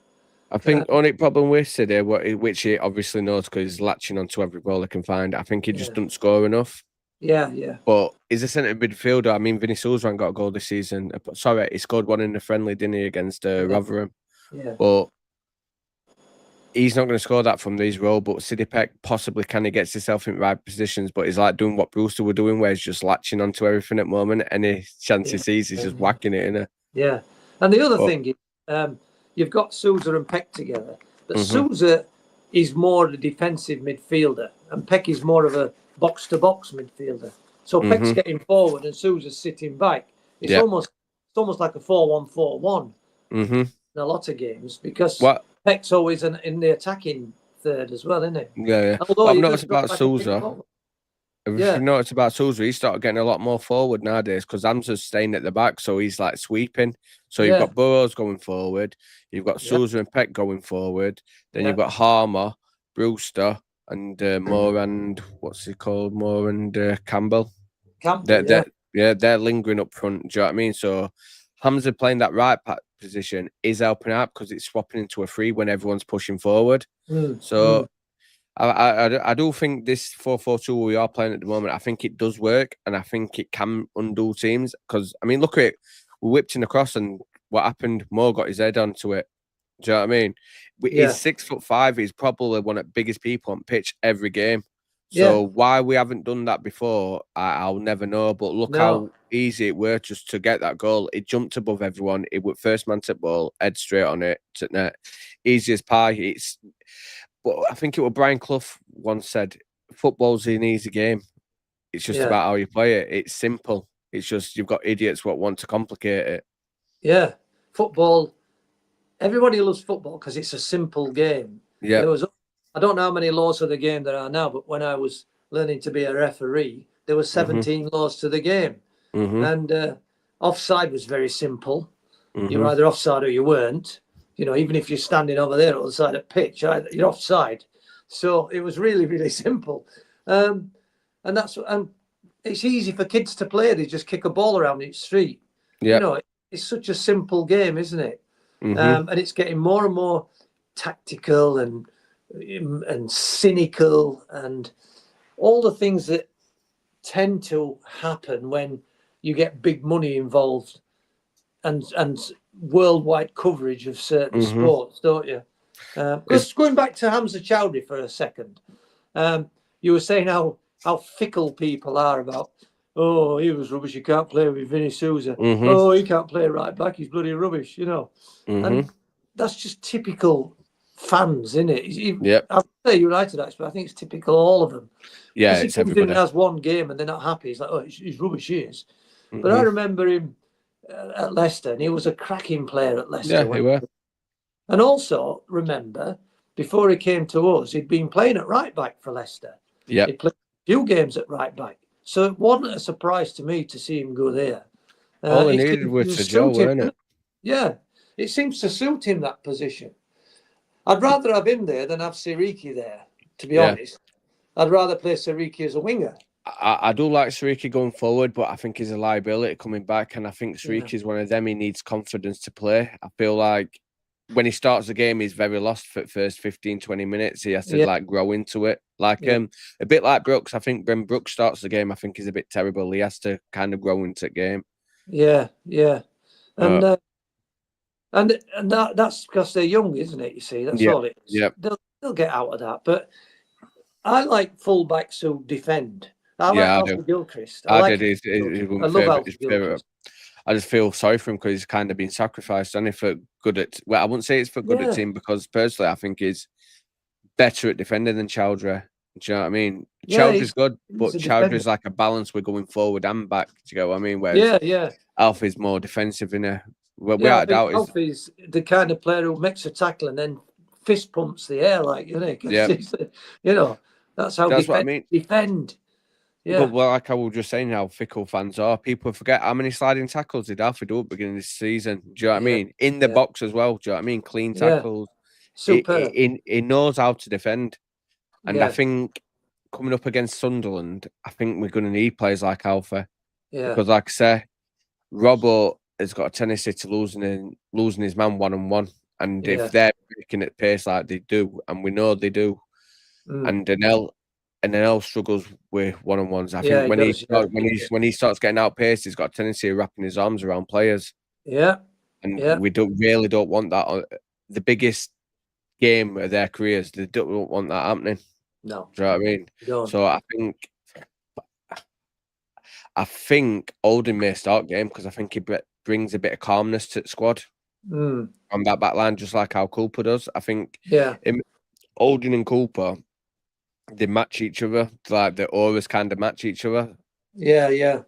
I think only problem with City, which he obviously knows because he's latching onto every ball he can find, I think he just doesn't score enough. Yeah. But he's a centre midfielder. I mean, Vinny Sullivan got a goal this season. Sorry, he scored one in the friendly, didn't he, against Rotherham? Yeah. But he's not going to score that from these roles. But City Peck possibly can. He gets himself in right positions, but he's like doing what Brewster were doing, where he's just latching onto everything at the moment. Any chance he sees, he's just whacking it in it. Yeah. And the other thing is, you've got Sousa and Peck together, but Sousa is more the defensive midfielder, and Peck is more of a box-to-box midfielder. So Peck's getting forward and Sousa's sitting back. It's almost like a 4-1-4-1 in a lot of games because Peck's always in the attacking third as well, isn't it? Yeah. I've noticed about Sousa. If you notice about Sousa, he started getting a lot more forward nowadays because Hamza's staying at the back, so he's like sweeping. So you've got Burrows going forward, you've got Sousa and Peck going forward, then you've got Harmer, Brewster, and Moore and what's he called? Moore and Campbell. They're lingering up front. Do you know what I mean? So Hamza playing that right position is helping out because it's swapping into a free when everyone's pushing forward. So I do think this 4-4-2 we are playing at the moment, I think it does work and I think it can undo teams because, I mean, look at it. We whipped in across and what happened? Moore got his head onto it. Do you know what I mean? He's 6'5". He's probably one of the biggest people on pitch every game. So why we haven't done that before, I'll never know. But look how easy it were just to get that goal. It jumped above everyone. It was first man to ball, head straight on it to net. Easy as pie. But I think it was Brian Clough once said, football's an easy game. It's just about how you play it. It's simple. It's just you've got idiots what want to complicate it. Yeah, football. Everybody loves football because it's a simple game. Yeah. I don't know how many laws of the game there are now, but when I was learning to be a referee, there were 17 laws to the game. And offside was very simple. You were either offside or you weren't. Even if you're standing over there on the side of pitch, you're offside. So it was really, really simple. And it's easy for kids to play. They just kick a ball around each street. Yeah. It's such a simple game, isn't it? And it's getting more and more tactical and cynical and all the things that tend to happen when you get big money involved and worldwide coverage of certain sports, don't you? Because going back to Hamza Chowdhury for a second, you were saying how fickle people are about, oh, he was rubbish, you can't play with Vinny Sousa. Oh, he can't play right back, he's bloody rubbish, And that's just typical fans, isn't it? I would say United actually, but I think it's typical all of them. Yeah, it's everybody. He has one game and they're not happy. He's like, oh, he's rubbish, he is. But I remember him at Leicester, and he was a cracking player at Leicester. Yeah, he was. And also remember, before he came to us, he'd been playing at right back for Leicester. Yeah, he played a few games at right back, so it wasn't a surprise to me to see him go there. All he needed was a Joe, weren't it? Yeah, it seems to suit him, that position. I'd rather have him there than have Siriki there, to be honest. I'd rather play Siriki as a winger. I do like Siriki going forward, but I think he's a liability coming back. And I think Siriki is one of them. He needs confidence to play. I feel like when he starts the game, he's very lost for the first 15, 20 minutes. He has to grow into it. Like a bit like Brooks. I think when Brooks starts the game, I think he's a bit terrible. He has to kind of grow into the game. Yeah. And that's because they're young, isn't it? You see, that's all it is. Yeah. They'll get out of that. But I like fullbacks who defend. I like Alfie Gilchrist. I love his favourite. I just feel sorry for him because he's kind of been sacrificed. Only for good at. Well, I wouldn't say it's for good at team because personally I think he's better at defending than Chowdhury. Do you know what I mean? Yeah, Chowdhury's good, but a defender. Chowdhury's like a balance. We're going forward and back. Do you get what I mean? Whereas Alfie's more defensive in a. Well, I without doubt, Alfie's the kind of player who makes a tackle and then fist pumps the air, like, you know. Yeah. You know, that's how what I mean. Defend. Yeah. But like I was just saying, how fickle fans are. People forget how many sliding tackles did Alfie do at the beginning of this season. Do you know what I mean? In the box as well. Do you know what I mean? Clean tackles. Super. He knows how to defend. And I think coming up against Sunderland, I think we're going to need players like Alfie. Yeah. Because like I say, Robbo has got a tendency to losing his man 1-on-1. And if they're breaking at pace like they do, and we know they do, and Donnell struggles with 1-on-ones. I think when he starts getting outpaced, he's got a tendency of wrapping his arms around players. Yeah. And we don't want that. The biggest game of their careers, they don't want that happening. No. Do you know what I mean? So I think Oldham may start game because I think he brings a bit of calmness to the squad on that back line, just like how Cooper does. I think Oldham and Cooper, they match each other. Like the auras kind of match each other. Yeah.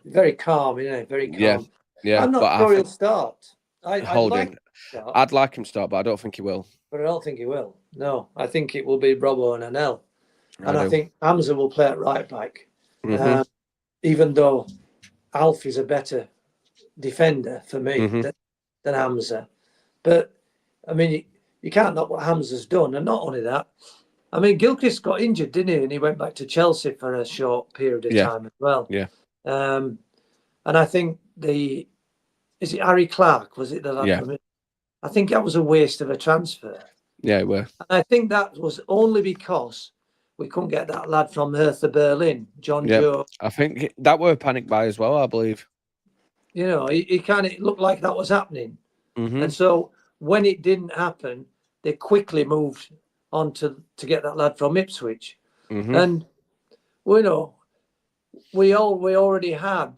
Very calm, you know. Very calm. Yeah. I'm not sure he'll start. I'd like him to start, but I don't think he will. But I don't think he will. No, I think it will be Robbo and Anel. And I think Hamza will play at right back. Even though Alfie's a better defender for me than Hamza. But, I mean, you can't knock what Hamza's done. And not only that, I mean, Gilchrist got injured, didn't he? And he went back to Chelsea for a short period of time as well. Yeah. And I think is it Harry Clark? Was it the lad from it? I think that was a waste of a transfer. Yeah, it were. And I think that was only because we couldn't get that lad from Hertha Berlin, John Joe. I think that were a panic buy as well, I believe. You know, he kind of looked like that was happening. And so when it didn't happen, they quickly moved on to get that lad from Ipswich. And, you know, we already had,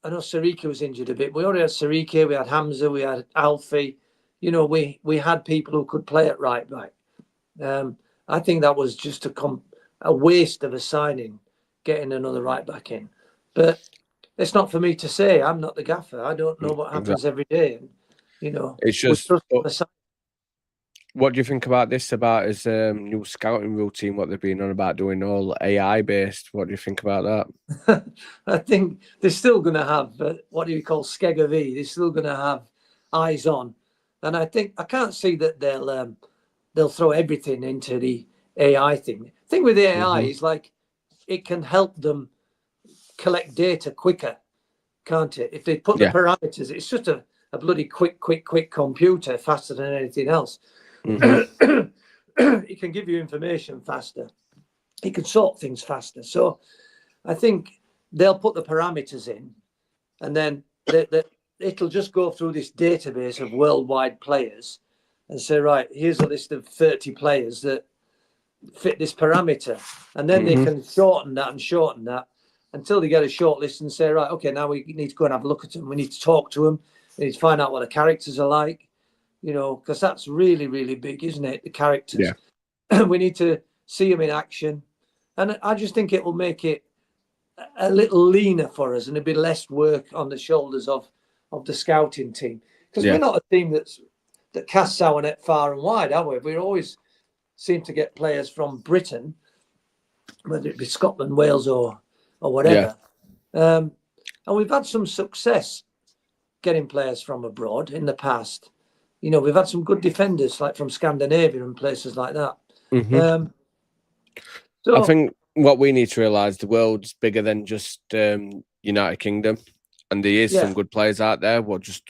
I know Sariki was injured a bit. We already had Sariki, we had Hamza, we had Alfie. You know, we had people who could play at right back. I think that was just a waste of a signing, getting another right back in. But it's not for me to say. I'm not the gaffer. I don't know what happens every day. And, you know, it's just. What do you think about this? About his new scouting routine? What they've been on about doing all AI based? What do you think about that? I think they're still going to have what do you call Skegger V? They're still going to have eyes on, and I can't see that they'll throw everything into the AI thing. The thing with the AI is like it can help them collect data quicker, can't it? If they put the parameters, it's just a bloody quick computer, faster than anything else. It can give you information faster. It can sort things faster. So I think they'll put the parameters in, and then it'll just go through this database of worldwide players and say, right, here's a list of 30 players that fit this parameter. And then they can shorten that until they get a short list and say, right, okay, now we need to go and have a look at them. We need to talk to them. We need to find out what the characters are like. You know, because that's really, really big, isn't it? The characters. Yeah. We need to see them in action. And I just think it will make it a little leaner for us and a bit less work on the shoulders of the scouting team. Because we're not a team that casts our net far and wide, are we? We always seem to get players from Britain, whether it be Scotland, Wales or whatever. And we've had some success getting players from abroad in the past. You know, we've had some good defenders like from Scandinavia and places like that. So I think what we need to realise, the world's bigger than just United Kingdom, and there is some good players out there. We're just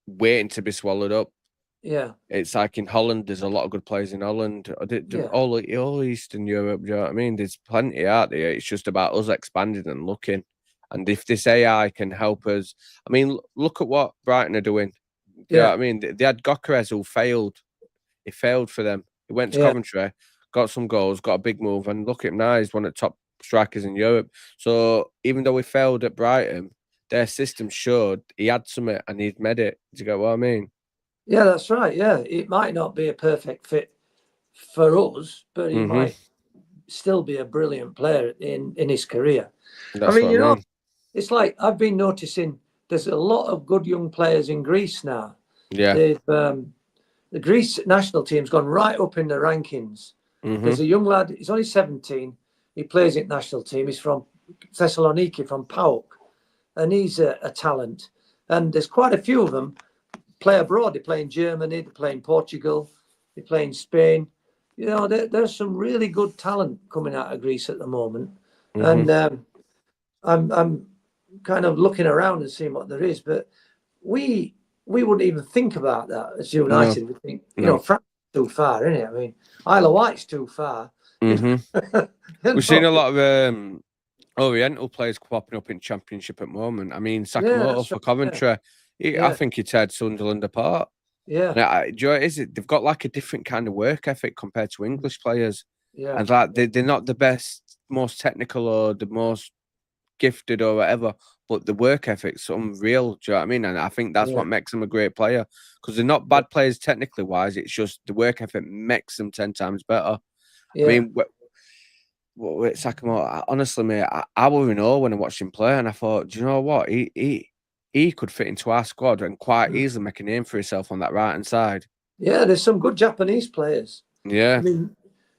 waiting to be swallowed up. Yeah, it's like in Holland. There's a lot of good players in Holland. All Eastern Europe. Do you know what I mean? There's plenty out there. It's just about us expanding and looking. And if this AI can help us, I mean, look at what Brighton are doing. You know what I mean? They had Gyökeres who failed. He failed for them. He went to Coventry, got some goals, got a big move, and look at him now. He's one of the top strikers in Europe. So even though he failed at Brighton, their system showed he had something and he'd made it. Do you get what I mean? Yeah, that's right. Yeah, it might not be a perfect fit for us, but it might still be a brilliant player in his career. That's I mean, what you I know, mean. it's like I've been noticing there's a lot of good young players in Greece now. Yeah. They've the Greece national team's gone right up in the rankings. There's a young lad, he's only 17. He plays in national team. He's from Thessaloniki, from PAOK, and he's a talent. And there's quite a few of them play abroad. They play in Germany, they play in Portugal, they play in Spain. You know, there's some really good talent coming out of Greece at the moment. And I'm kind of looking around and seeing what there is, but we wouldn't even think about that as United. No. We think, you know, France is too far, isn't it? I mean, Isle of Wight's too far. We've seen a lot of Oriental players popping up in Championship at the moment. I mean, Sakamoto for Coventry. I think he teared Sunderland apart. Yeah. And do you know what it is? They've got like a different kind of work ethic compared to English players. Yeah. And like they're not the best, most technical or the most gifted or whatever, but the work ethic's unreal. Do you know what I mean? And I think that's what makes them a great player, because they're not bad players technically wise. It's just the work ethic makes them 10 times better. Yeah. I mean, with Sakamoto, honestly, mate, I was in awe when I watched him play, and I thought, do you know what? He could fit into our squad and quite easily make a name for himself on that right hand side. Yeah, there's some good Japanese players. Yeah. I mean,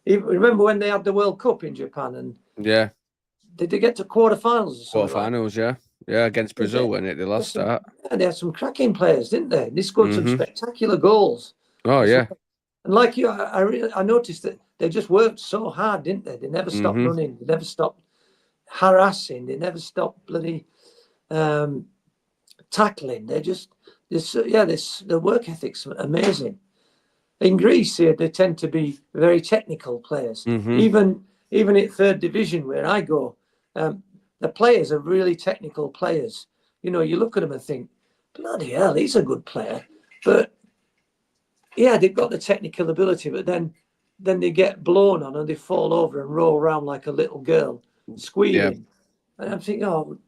remember when they had the World Cup in Japan, and did they get to quarterfinals or something? Quarterfinals, yeah, against Brazil when they lost that. Yeah, they had some cracking players, didn't they? They scored some spectacular goals. Oh yeah. And like you, I noticed that they just worked so hard, didn't they? They never stopped running. They never stopped harassing. They never stopped bloody tackling. They just, the work ethic's amazing. In Greece, they tend to be very technical players. Even at third division where I go, the players are really technical players. You know, you look at them and think, bloody hell, he's a good player. But yeah, they've got the technical ability, but then they get blown on and they fall over and roll around like a little girl, squealing. Yeah. And I'm thinking, oh,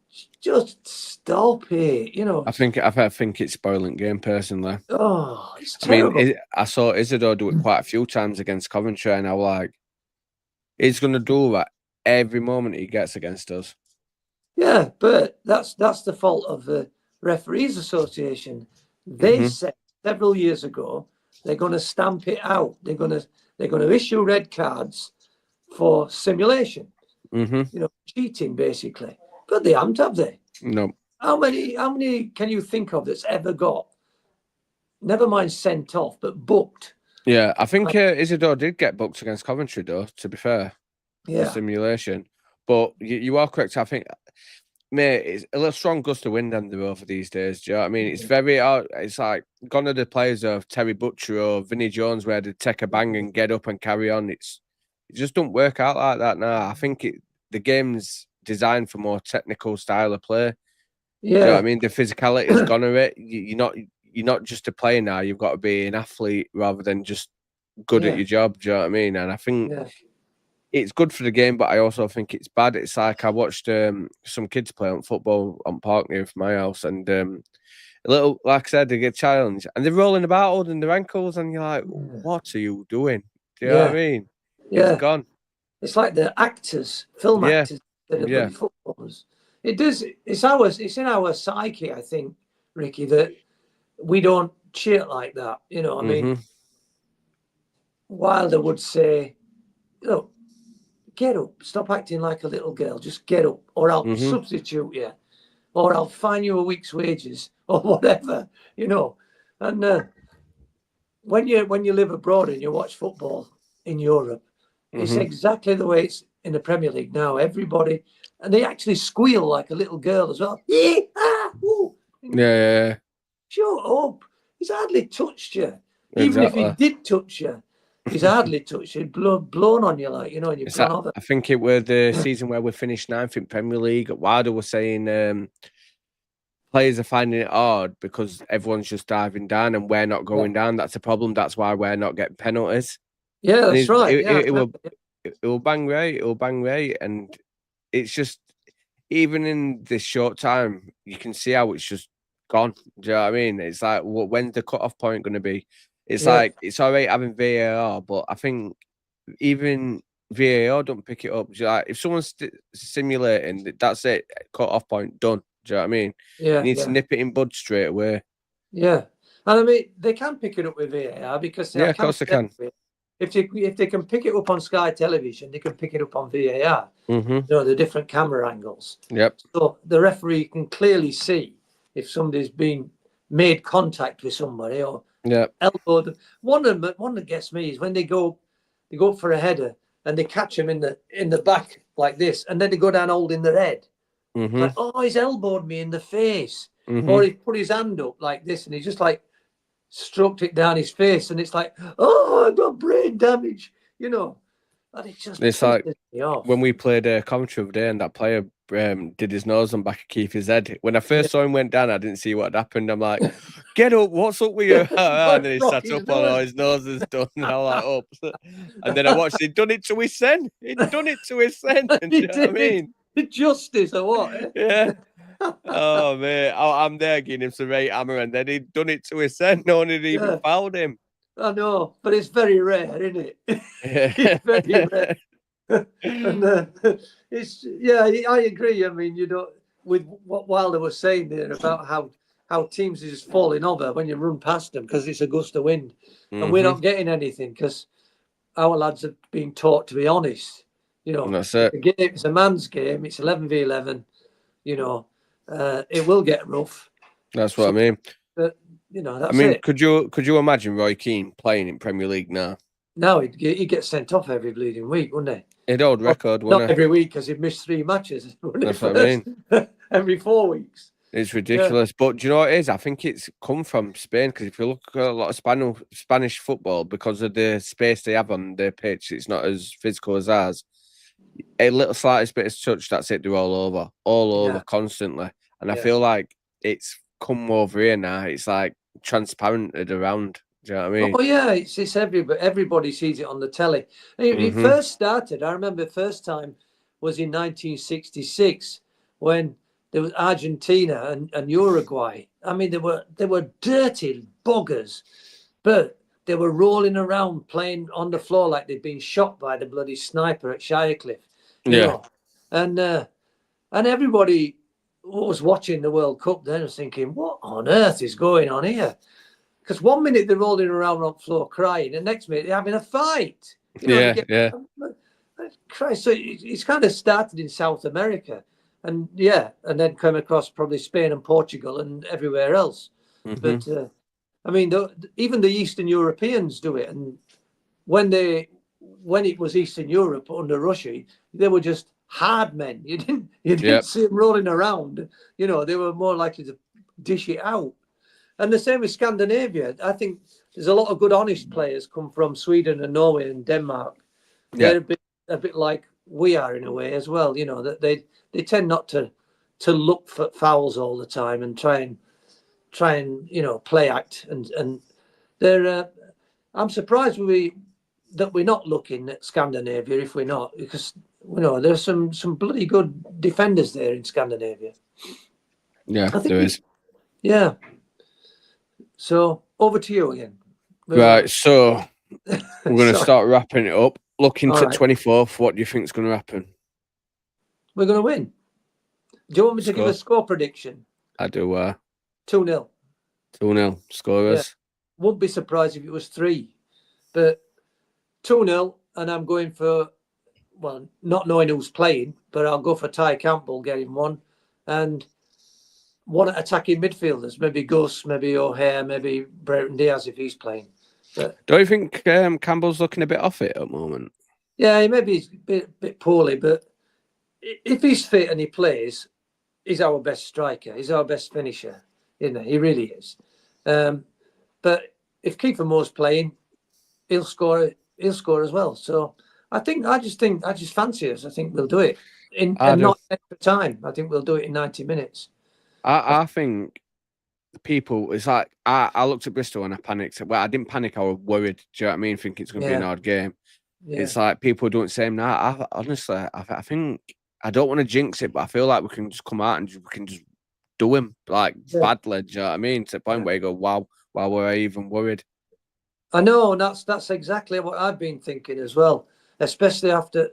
just stop it, you know. I think it's spoiling game personally. Oh, it's terrible. I mean, I saw Isidore do it quite a few times against Coventry, and I was like, he's going to do that every moment he gets against us. Yeah, but that's the fault of the Referees Association. They said several years ago they're going to stamp it out. They're going to issue red cards for simulation. You know, cheating basically. But they haven't, have they? No. How many can you think of that's ever got, never mind sent off, but booked? Yeah, I think Isidore did get booked against Coventry, though, to be fair. Yeah. For simulation. But you are correct. I think, mate, it's a little strong gust of wind under over these days. Do you know what I mean? It's very it's like gone to the players of Terry Butcher or Vinnie Jones where they take a bang and get up and carry on. It just don't work out like that now. I think the game's designed for more technical style of play. Yeah. Do you know what I mean? The physicality has gone of it. You're not just a player now. You've got to be an athlete rather than just good at your job. Do you know what I mean? And I think it's good for the game, but I also think it's bad. It's like I watched some kids play on football on park near my house, and a little, like I said, they get challenged and they're rolling about holding their ankles, and you're like, what are you doing? Do you know what I mean? Yeah. It's gone. It's like the actors, film actors, that are footballers. It does. It's in our psyche, I think, Ricky, that we don't cheer like that. You know, I mean, Wilder would say, look, get up, stop acting like a little girl, just get up, or I'll substitute you, or I'll fine you a week's wages, or whatever, you know. And when you live abroad and you watch football in Europe, it's exactly the way it's in the Premier League now. Everybody, and they actually squeal like a little girl as well. Yeah. Shut up. He's hardly touched you. Even if he did touch you, he's hardly touched you. Blown on you, like, you know, and you've gone over. I think it was the season where we finished 9th in Premier League. Wilder was saying players are finding it hard because everyone's just diving down and we're not going down. That's a problem. That's why we're not getting penalties. Yeah, that's right. It will bang right. And it's just, even in this short time, you can see how it's just gone. Do you know what I mean? It's like, when's the cut-off point going to be? It's like, it's all right having VAR, but I think even VAR don't pick it up. Like, if someone's simulating, that's it. Cut off point, done. Do you know what I mean? Yeah, you need to nip it in bud straight away. Yeah, and I mean they can pick it up with VAR because of course they can. If they can pick it up on Sky Television, they can pick it up on VAR. Mm-hmm. You know, the different camera angles. Yep. So the referee can clearly see if somebody's been made contact with somebody or elbowed. One that gets me is when they go up for a header and they catch him in the back like this, and then they go down holding their head. Mm-hmm. Like, oh, he's elbowed me in the face. Or he put his hand up like this and he just like stroked it down his face, and it's like, oh, I got brain damage, you know. And it's like when we played commentary of the day and that player did his nose on back of Keith's head. When I first saw him went down, I didn't see what had happened. I'm like, get up, what's up with you? And then he sat up on his nose is done. And I was like, up. And then I watched, he'd done it to his son. He'd done it to his son. Do you know what I mean? Justice or what? Yeah. Oh man, I'm there giving him some right hammer, and then he'd done it to his son. No one had even fouled him. I know, but it's very rare, isn't it? It's very rare. And I agree. I mean, you know, with what Wilder was saying there about how teams are just falling over when you run past them because it's a gust of wind, and we're not getting anything because our lads are being taught to be honest. You know, that's it. It's a man's game. It's 11v11. You know. It will get rough. That's what I mean. But you know, that's it. Could you imagine Roy Keane playing in Premier League now? No, he'd get sent off every bleeding week, wouldn't he? He'd hold record, wouldn't he? Not every week because he'd missed 3 matches. That's what I mean. Every 4 weeks. It's ridiculous. But do you know what it is? I think it's come from Spain because if you look at a lot of Spanish football, because of the space they have on their pitch, it's not as physical as ours. A little slightest bit of touch, that's it. They're all over constantly. And I feel like it's come over here now. It's like transparented around. Do you know what I mean? Oh yeah, it's everybody sees it on the telly. It first started. I remember the first time was in 1966 when there was Argentina and Uruguay. I mean, they were dirty buggers, but they were rolling around playing on the floor like they'd been shot by the bloody sniper at Shirecliffe. You know? And everybody was watching the World Cup then was thinking, what on earth is going on here? Because 1 minute they're rolling around on the floor crying, and next minute they're having a fight. You know, Christ, so it's kind of started in South America, and then come across probably Spain and Portugal and everywhere else. But I mean, even the Eastern Europeans do it, and when it was Eastern Europe under Russia, they were just hard men. You didn't see them rolling around. You know, they were more likely to dish it out. And the same with Scandinavia. I think there's a lot of good, honest players come from Sweden and Norway and Denmark. They're a bit like we are in a way as well. You know, that they tend not to look for fouls all the time and try and you know, play act. And they're. I'm surprised that we're not looking at Scandinavia if we're not, because you know there's some bloody good defenders there in Scandinavia. Yeah, there is. Yeah. So over to you again. Right. So we're going to start wrapping it up. Looking to 24th, what do you think is going to happen? We're going to win. Do you want me to give a score prediction? I do. 2-0. 2-0. Scorers. Yeah. Wouldn't be surprised if it was 3, but 2-0, and I'm going for, well, not knowing who's playing, but I'll go for Ty Campbell getting one, and one attacking midfielders, maybe Gus, maybe O'Hare, maybe Brereton Diaz if he's playing. But, don't you think Campbell's looking a bit off it at the moment? Yeah, he maybe he's a bit poorly, but if he's fit and he plays, he's our best striker. He's our best finisher. You know, he really is. But if Kiefer Moore's playing, he'll score as well. So I just fancy us. I think we'll do it in not extra time. I think we'll do it in 90 minutes. I think people, it's like I looked at Bristol and I panicked. Well, I didn't panic. I was worried. Do you know what I mean? Thinking it's going to be an hard game. Yeah. It's like people don't say now. Honestly, I think I don't want to jinx it, but I feel like we can just come out and we can just do him like badly. Do you know what I mean? To the point where you go, wow, were I even worried? I know, and that's exactly what I've been thinking as well. especially after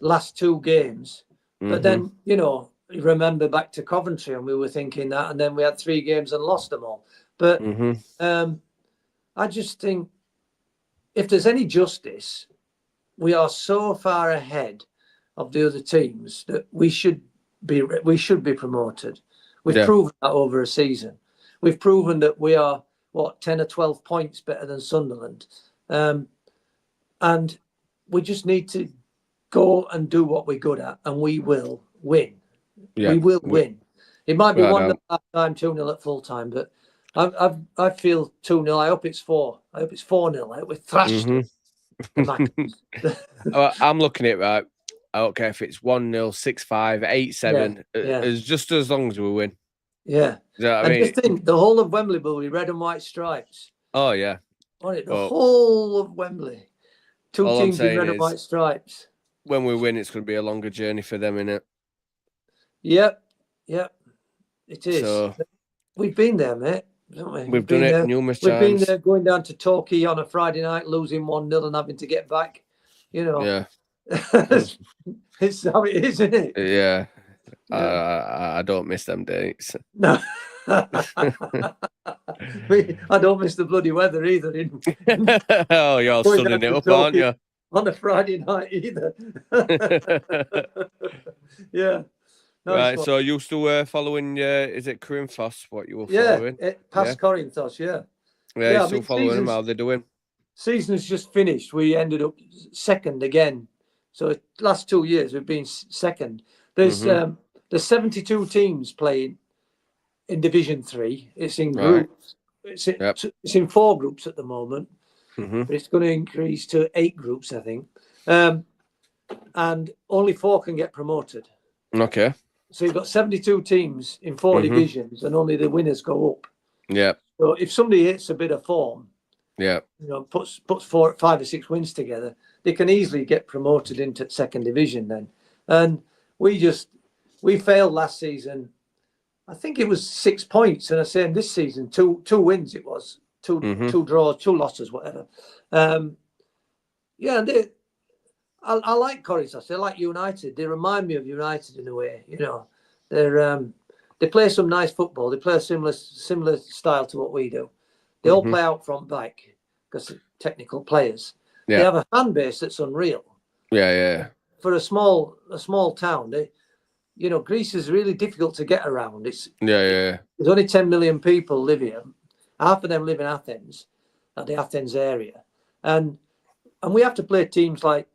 last 2 games. But then, you remember back to Coventry and we were thinking that, and then we had 3 games and lost them all. But I just think if there's any justice, we are so far ahead of the other teams that we should be promoted. We've proven that over a season. We've proven that we are 10 or 12 points better than Sunderland, and we just need to go and do what we're good at, and we will win. We will win. It might be 1-0 at half time, 2-0 at full time, but I feel 2-0. I hope it's 4. I hope it's 4-0. I hope we thrashed I'm looking at it right. I don't care if it's 1-0, 6-5, 8-7. It's just as long as we win. Yeah. You know what I mean? Just think, the whole of Wembley will be red and white stripes. Oh, yeah. The whole of Wembley. 2 teams in red and white stripes. When we win, it's going to be a longer journey for them, innit? Yep. It is. So, we've been there, mate, haven't we? We've done it numerous times. We've been there, going down to Torquay on a Friday night, losing 1-0 and having to get back. Yeah. It's how it is, isn't it? Yeah. I don't miss them dates. No. I don't miss the bloody weather either. Oh, you're sunning it up, aren't you? On a Friday night either. Yeah. No, right, so you still following, is it Corinthos, what you were following? Past Corinthos, Yeah, you're still following them, how they're doing? Season's just finished. We ended up second again. So last 2 years we've been second. There's 72 teams playing in Division 3. It's in groups. It's in 4 groups at the moment. But it's going to increase to 8 groups, I think. And only 4 can get promoted. Okay. So you've got 72 teams in 4 divisions, and only the winners go up. Yeah. So if somebody hits a bit of form, puts 5 or 6 wins together, they can easily get promoted into 2nd division then. And we failed last season. I think it was 6 points, and I say in this season 2 wins it was, 2 draws, 2 losses, whatever. I like Corinthos. They're like United. They remind me of United in a way. They play some nice football. They play a similar style to what we do. They all play out front back because they're technical players. Yeah. They have a fan base that's unreal. Yeah. For a small town, Greece is really difficult to get around. There's only 10 million people live here. Half of them live in Athens, at the Athens area, and we have to play teams like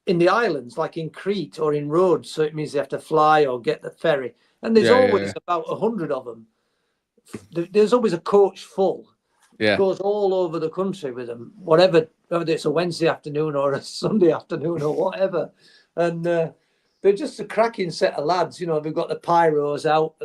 in the islands, like in Crete or in Rhodes. So it means they have to fly or get the ferry. And there's always about 100 of them. There's always a coach full. It goes all over the country with them, whether it's a Wednesday afternoon or a Sunday afternoon or whatever. And they're just a cracking set of lads. They've got the pyros out,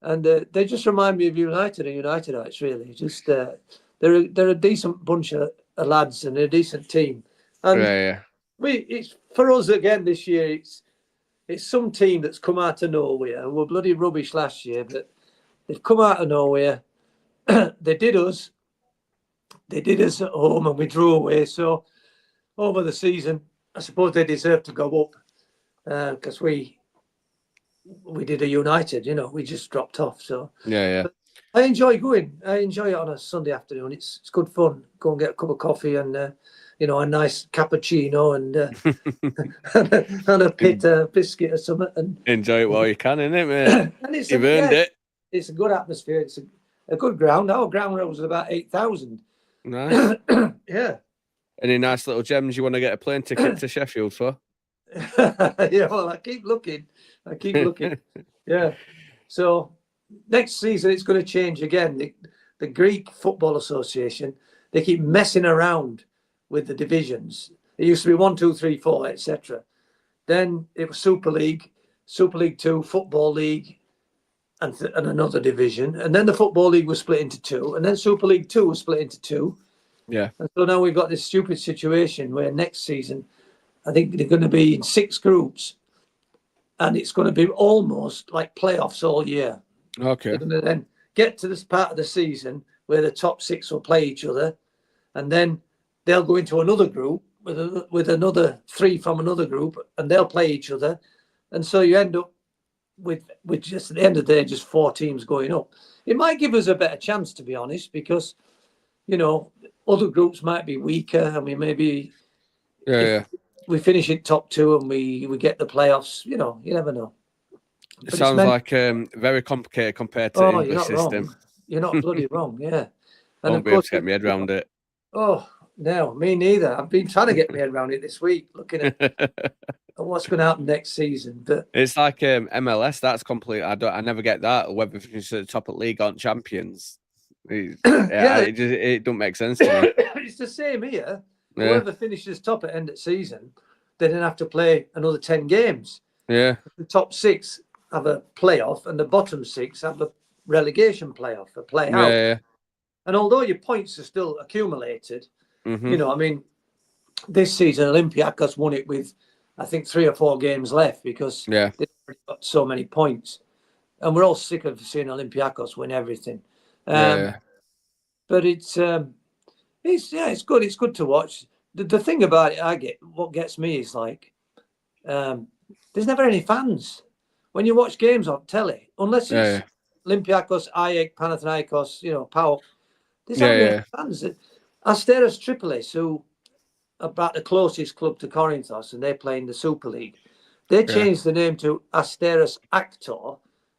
and they just remind me of United and Unitedites, really. Just they're a decent bunch of lads and a decent team. And it's for us again this year. It's some team that's come out of nowhere, and we're bloody rubbish last year, but they've come out of nowhere. They did us at home, and we drew away. So over the season, I suppose they deserve to go up because we did a United. We just dropped off. So But I enjoy going. I enjoy it on a Sunday afternoon. It's good fun. Go and get a cup of coffee and a nice cappuccino and a pita biscuit or something. And enjoy it while you can, innit, mate? And you've earned it. It's a good atmosphere. It's a good ground. Our ground was about 8,000. Nice. Yeah. Any nice little gems you want to get a plane ticket to Sheffield for? Well, I keep looking. Yeah. So next season it's going to change again. The Greek Football Association, they keep messing around with the divisions. It used to be 1, 2, 3, 4, etc. Then it was Super League 2, Football League, and another division. And then the Football League was split into 2, and then Super League 2 was split into 2. Yeah. And so now we've got this stupid situation where next season, I think they're going to be in 6 groups, and it's going to be almost like playoffs all year. Okay. They're going to then get to this part of the season where the top 6 will play each other, and then they'll go into another group with another 3 from another group, and they'll play each other, and so you end up with just at the end of the day just 4 teams going up. It might give us a better chance, to be honest, because other groups might be weaker, and we maybe we finish in top 2 and we get the playoffs. You never know. It sounds like very complicated compared to the English system. Wrong. You're not bloody wrong, yeah. And won't be able to get my head around it. Oh, no, me neither. I've been trying to get my head around it this week, looking at what's going to happen next season. But it's like MLS. That's complete. I never get that. Whether we finish at the top of the league aren't champions. It don't make sense to me. It's the same here. Yeah. Whoever finishes top at end of season, they then have to play another 10 games. Yeah. The top 6 have a playoff, and the bottom 6 have a relegation playoff, a play out. Yeah. And although your points are still accumulated, I mean, this season Olympiacos won it with, I think, 3 or 4 games left because they've already got so many points, and we're all sick of seeing Olympiacos win everything. But it's good. It's good to watch. The thing about it, what gets me is like, there's never any fans when you watch games on telly, unless it's Olympiacos, AEK, Panathinaikos, Power. There's not any fans. Asteras Tripolis, who are about the closest club to Corinthos, and they play in the Super League. They changed the name to Asteras Actor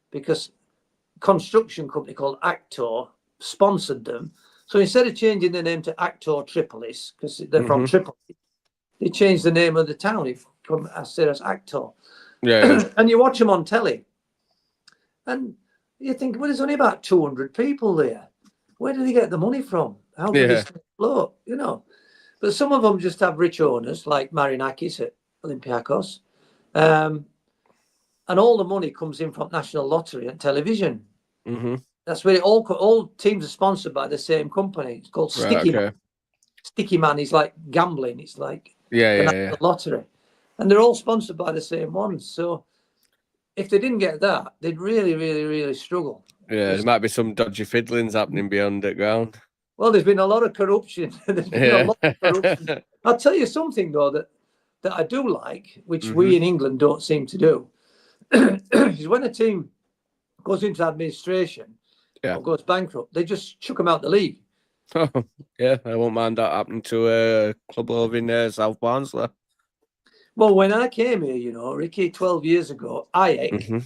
because a construction company called Actor sponsored them. So instead of changing the name to Actor Tripolis, because they're from Tripoli, they changed the name of the town from Asteras Actor. And you watch them on telly, and you think, well, there's only about 200 people there. Where do they get the money from? How do they float? But some of them just have rich owners, like Marinakis at Olympiacos, and all the money comes in from National Lottery and television. That's where all teams are sponsored by the same company. It's called Sticky Man. Sticky Man is like gambling. It's like the lottery. And they're all sponsored by the same ones. So if they didn't get that, they'd really, really, really struggle. Yeah, there might be some dodgy fiddlings happening beyond the ground. Well, there's been a lot of corruption. There's been a lot of corruption. I'll tell you something, though, that I do like, which we in England don't seem to do, is when a team goes into administration or goes bankrupt, they just chuck them out the league. I won't mind that happening to a club over in South Barnsley. Well, when I came here, Ricky, 12 years ago, AEK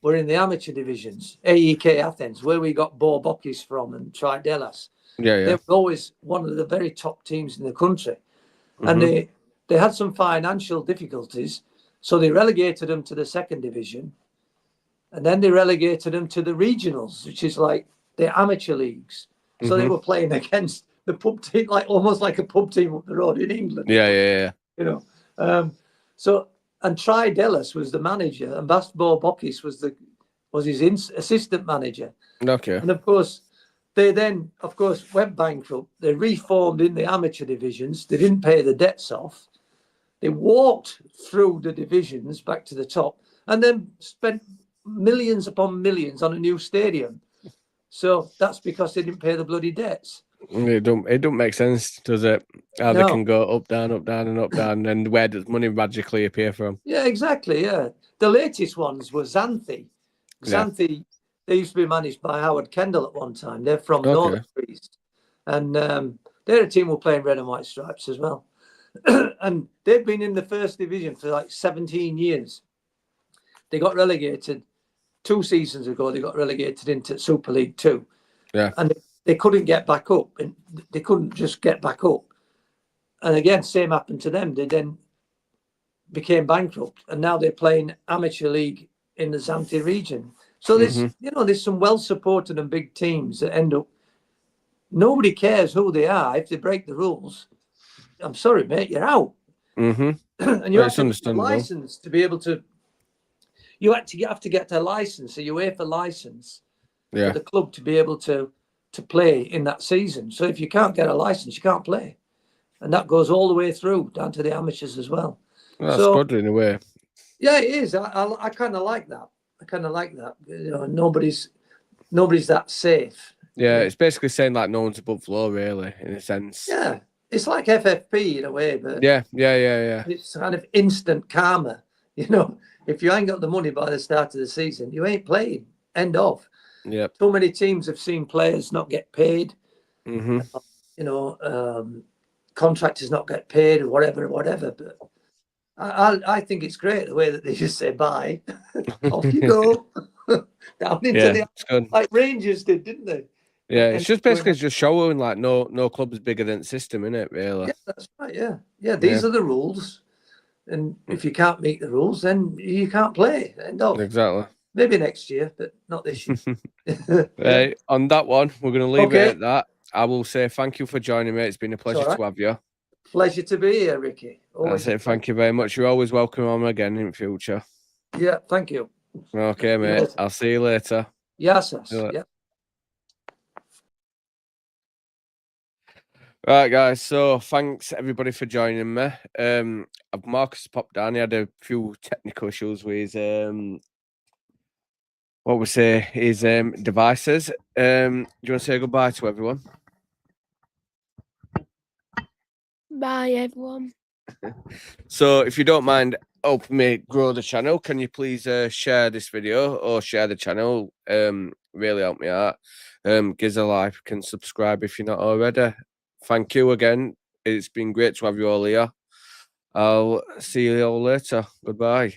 were in the amateur divisions, AEK Athens, where we got Bo Bokis from and Tridelas. They were always one of the very top teams in the country. And they had some financial difficulties, so they relegated them to the second division. And then they relegated them to the regionals, which is like the amateur leagues. So they were playing against the pub team, almost like a pub team up the road in England. And Tridelas was the manager, and Bo Bokis was his assistant manager. Okay. And of course, they then, went bankrupt. They reformed in the amateur divisions. They didn't pay the debts off. They walked through the divisions back to the top, and then spent millions upon millions on a new stadium. So that's because they didn't pay the bloody debts. It don't make sense, does it? How they can go up, down, and up, down, and where does money magically appear from? Yeah, exactly. Yeah, the latest ones were Xanthi. Xanthi, they used to be managed by Howard Kendall at one time. They're from Northern Greece, and they're a team who play in red and white stripes as well. And they've been in the first division for like 17 years. They got relegated 2 seasons ago. They got relegated into Super League 2. Yeah, and they couldn't get back up, and they couldn't just get back up. And again, same happened to them. They then became bankrupt, and now they're playing amateur league in the Xanthi region. So there's, there's some well-supported and big teams that end up. Nobody cares who they are if they break the rules. I'm sorry, mate, you're out. And you have to get a license to be able to. You have to get a license, a UEFA license, for the club to be able to play in that season. So if you can't get a license, you can't play, and that goes all the way through down to the amateurs as well. That's good in a way. Yeah, it is. I kind of like that. Nobody's that safe. Yeah, it's basically saying like no one's above law, really, in a sense. Yeah, it's like FFP in a way, but yeah. it's kind of instant karma. You know, if you ain't got the money by the start of the season, you ain't playing. End of. Yep. So many teams have seen players not get paid. Mm-hmm. You know, contractors not get paid or whatever. But I think it's great the way that they just say bye, off you go, down into the like Rangers did, didn't they? Yeah, it's just basically just showing like no club is bigger than the system, isn't it? Really? Yeah, that's right. Yeah. These are the rules, and if you can't meet the rules, then you can't play. End of. Exactly. Maybe next year, but not this year. Right, on that one, we're going to leave it at that. I will say thank you for joining me. It's been a pleasure to have you. Pleasure to be here, Ricky. Always. That's it. Thank you very much. You're always welcome on again in future. Yeah, thank you. Okay, mate. I'll see you later. Yes, yeah. Right, guys. So thanks everybody for joining me. Marcus popped down. He had a few technical issues with his devices. Do you want to say goodbye to everyone? Bye, everyone. So if you don't mind helping me grow the channel, can you please share this video or share the channel? Really help me out. Give us a like and subscribe if you're not already. Thank you again. It's been great to have you all here. I'll see you all later. Goodbye.